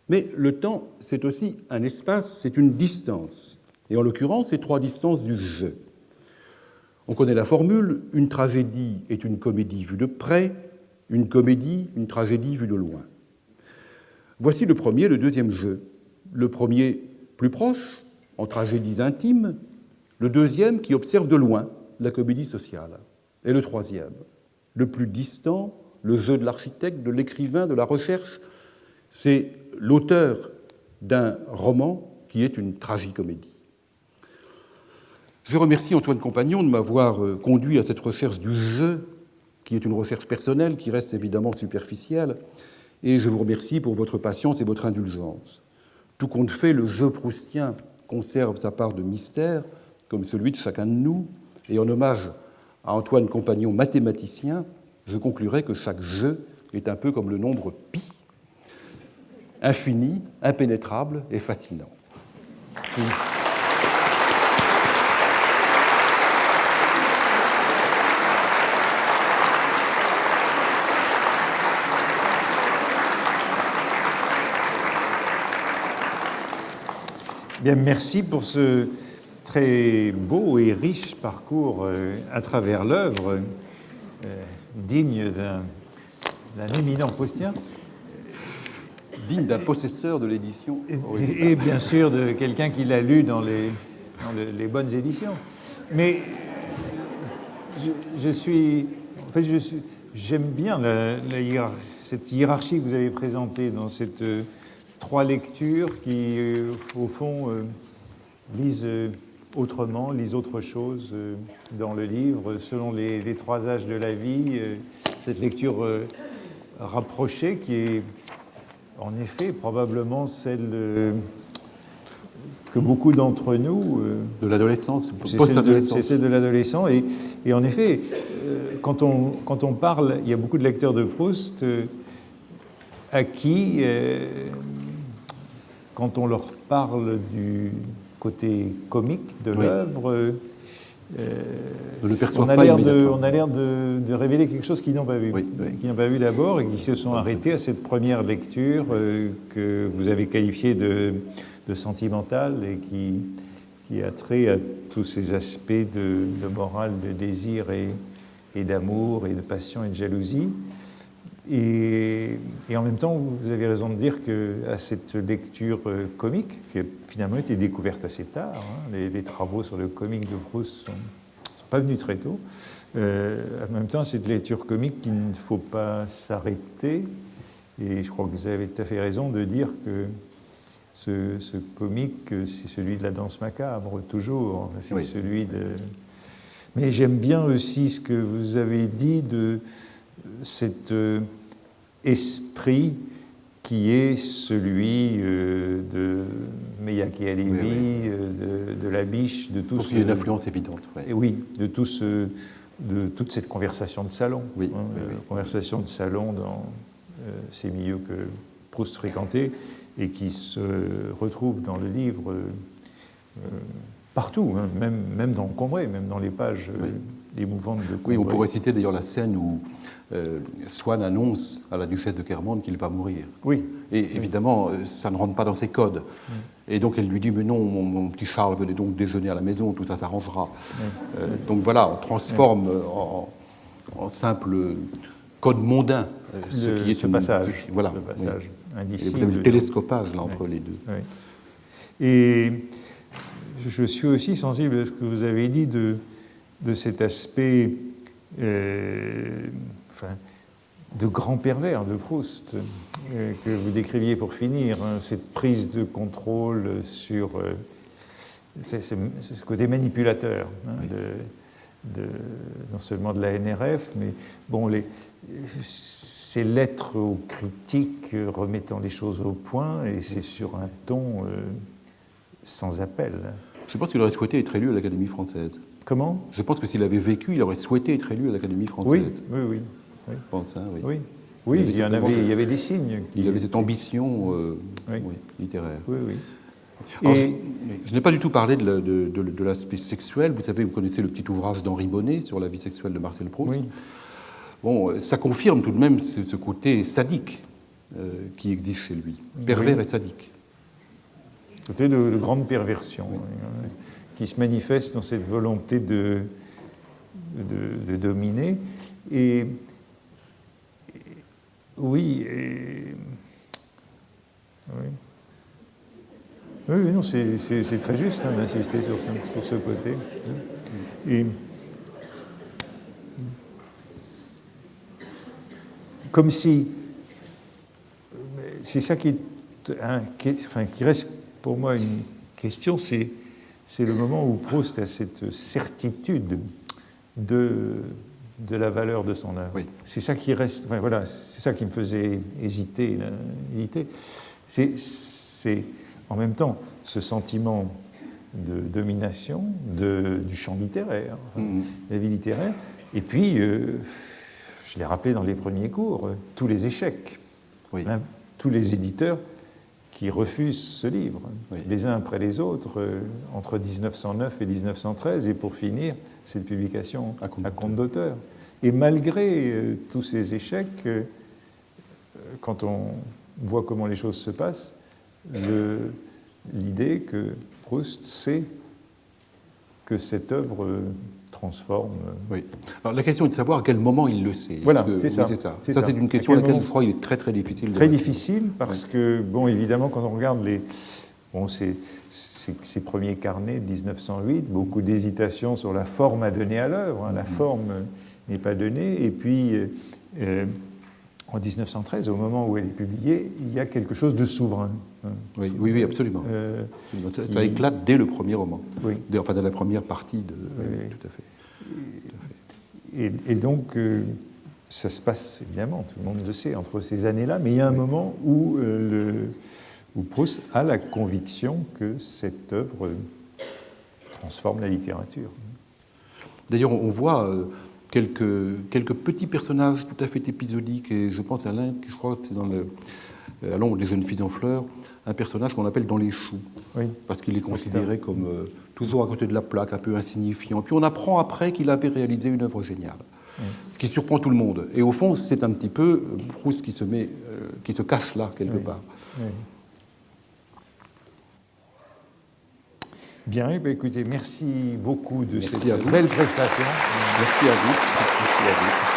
Mais le temps, c'est aussi un espace, c'est une distance. Et en l'occurrence, c'est trois distances du jeu. On connaît la formule, une tragédie est une comédie vue de près, une comédie, une tragédie vue de loin. Voici le premier, le deuxième jeu. Le premier, plus proche, en tragédies intimes. Le deuxième, qui observe de loin, la comédie sociale. Et le troisième, le plus distant, le jeu de l'architecte, de l'écrivain, de la recherche. C'est l'auteur d'un roman qui est une tragicomédie. Je remercie Antoine Compagnon de m'avoir conduit à cette recherche du jeu, qui est une recherche personnelle, qui reste évidemment superficielle, et je vous remercie pour votre patience et votre indulgence. Tout compte fait, le jeu proustien conserve sa part de mystère, comme celui de chacun de nous, et en hommage à Antoine Compagnon, mathématicien, je conclurai que chaque jeu est un peu comme le nombre pi, infini, impénétrable et fascinant. Merci. Bien, merci pour ce très beau et riche parcours à travers l'œuvre, digne d'un éminent proustien. Digne d'un possesseur de l'édition originale. Et bien sûr de quelqu'un qui l'a lu dans les bonnes éditions. Mais j'aime bien cette hiérarchie que vous avez présentée dans cette trois lectures qui, au fond, lisent autrement, lisent autre chose dans le livre, selon les trois âges de la vie. Cette lecture rapprochée qui est, en effet, probablement celle que beaucoup d'entre nous... de l'adolescence, c'est celle de l'adolescent. Et en effet, quand on parle, il y a beaucoup de lecteurs de Proust à qui... quand on leur parle du côté comique de l'œuvre, on a l'air de révéler quelque chose qu'ils n'ont pas vu. Qu'ils n'ont pas vu d'abord et qui se sont arrêtés à cette première lecture que vous avez qualifiée de sentimentale et qui a trait à tous ces aspects de morale, de désir et d'amour et de passion et de jalousie. Et en même temps, vous avez raison de dire qu'à cette lecture comique, qui a finalement été découverte assez tard, les travaux sur le comique de Proust ne sont pas venus très tôt, en même temps, cette lecture comique qu'il ne faut pas s'arrêter, et je crois que vous avez tout à fait raison de dire que ce comique, c'est celui de la danse macabre, toujours, c'est celui de... Mais j'aime bien aussi ce que vous avez dit de cet esprit qui est celui de Machiavelli, de Labiche, de tout ce... Il y a une influence évidente. Et oui, de toute cette conversation de salon. Conversation de salon dans ces milieux que Proust fréquentait et qui se retrouve dans le livre partout, même dans Combray, même dans les pages émouvantes de Combray. Oui, on pourrait citer d'ailleurs la scène où Swann annonce à la duchesse de Kermande qu'il va mourir. Oui. Et évidemment, ça ne rentre pas dans ses codes. Et donc elle lui dit, mais non, mon petit Charles venait donc déjeuner à la maison, tout ça s'arrangera. Donc voilà, on transforme en simple code mondain ce passage. Voilà. Ce passage indicible. Et vous avez le télescopage là, entre les deux. Et je suis aussi sensible à ce que vous avez dit de cet aspect de grand pervers de Proust que vous décriviez pour finir, cette prise de contrôle sur ce côté manipulateur non seulement de la NRF, mais bon, ces lettres aux critiques remettant les choses au point, et c'est sur un ton sans appel. Je pense qu'il aurait souhaité être élu à l'Académie française. Comment? Je pense que s'il avait vécu, il aurait souhaité être élu à l'Académie française. Oui. Je pense, hein, oui. Oui, il y avait des signes. Il avait cette ambition littéraire. Oui. Alors, je n'ai pas du tout parlé de l'aspect sexuel. Vous savez, vous connaissez le petit ouvrage d'Henri Bonnet sur la vie sexuelle de Marcel Proust. Oui. Bon, ça confirme tout de même ce côté sadique qui existe chez lui, pervers et sadique. Côté de grande perversion, qui se manifeste dans cette volonté de dominer. Et oui, non, c'est très juste d'insister sur ce côté. Et comme si c'est ça qui reste pour moi une question, c'est le moment où Proust a cette certitude de la valeur de son œuvre. Oui. C'est ça qui reste. Enfin, voilà, c'est ça qui me faisait hésiter. C'est en même temps ce sentiment de domination du champ littéraire, la vie littéraire, et puis, je l'ai rappelé dans les premiers cours, tous les échecs, tous les éditeurs qui refusent ce livre, les uns après les autres, entre 1909 et 1913, et pour finir, cette publication à compte d'auteur. Et malgré tous ces échecs, quand on voit comment les choses se passent, l'idée que Proust sait que cette œuvre transforme. Oui. Alors la question est de savoir à quel moment il le sait. Voilà, c'est ça. Ça, c'est une question à laquelle je crois qu'il est très très difficile. Très difficile parce que, bon, évidemment, quand on regarde ces premiers carnets de 1908, beaucoup d'hésitation sur la forme à donner à l'œuvre. La forme n'est pas donnée. Et puis, en 1913, au moment où elle est publiée, il y a quelque chose de souverain. Oui, absolument. Ça éclate dès le premier roman. Oui. Enfin, dès la première partie. Tout à fait. Et donc, ça se passe, évidemment, tout le monde le sait, entre ces années-là, mais il y a un moment où Proust a la conviction que cette œuvre transforme la littérature. D'ailleurs, on voit quelques petits personnages tout à fait épisodiques, et je pense à l'un, je crois que c'est dans à l'ombre des jeunes filles en fleurs, un personnage qu'on appelle dans les choux, parce qu'il est considéré comme toujours à côté de la plaque, un peu insignifiant. Puis on apprend après qu'il avait réalisé une œuvre géniale, ce qui surprend tout le monde. Et au fond, c'est un petit peu Proust qui se cache là, quelque part. Bien, écoutez, merci beaucoup de cette belle prestation. Merci à vous. Merci à vous.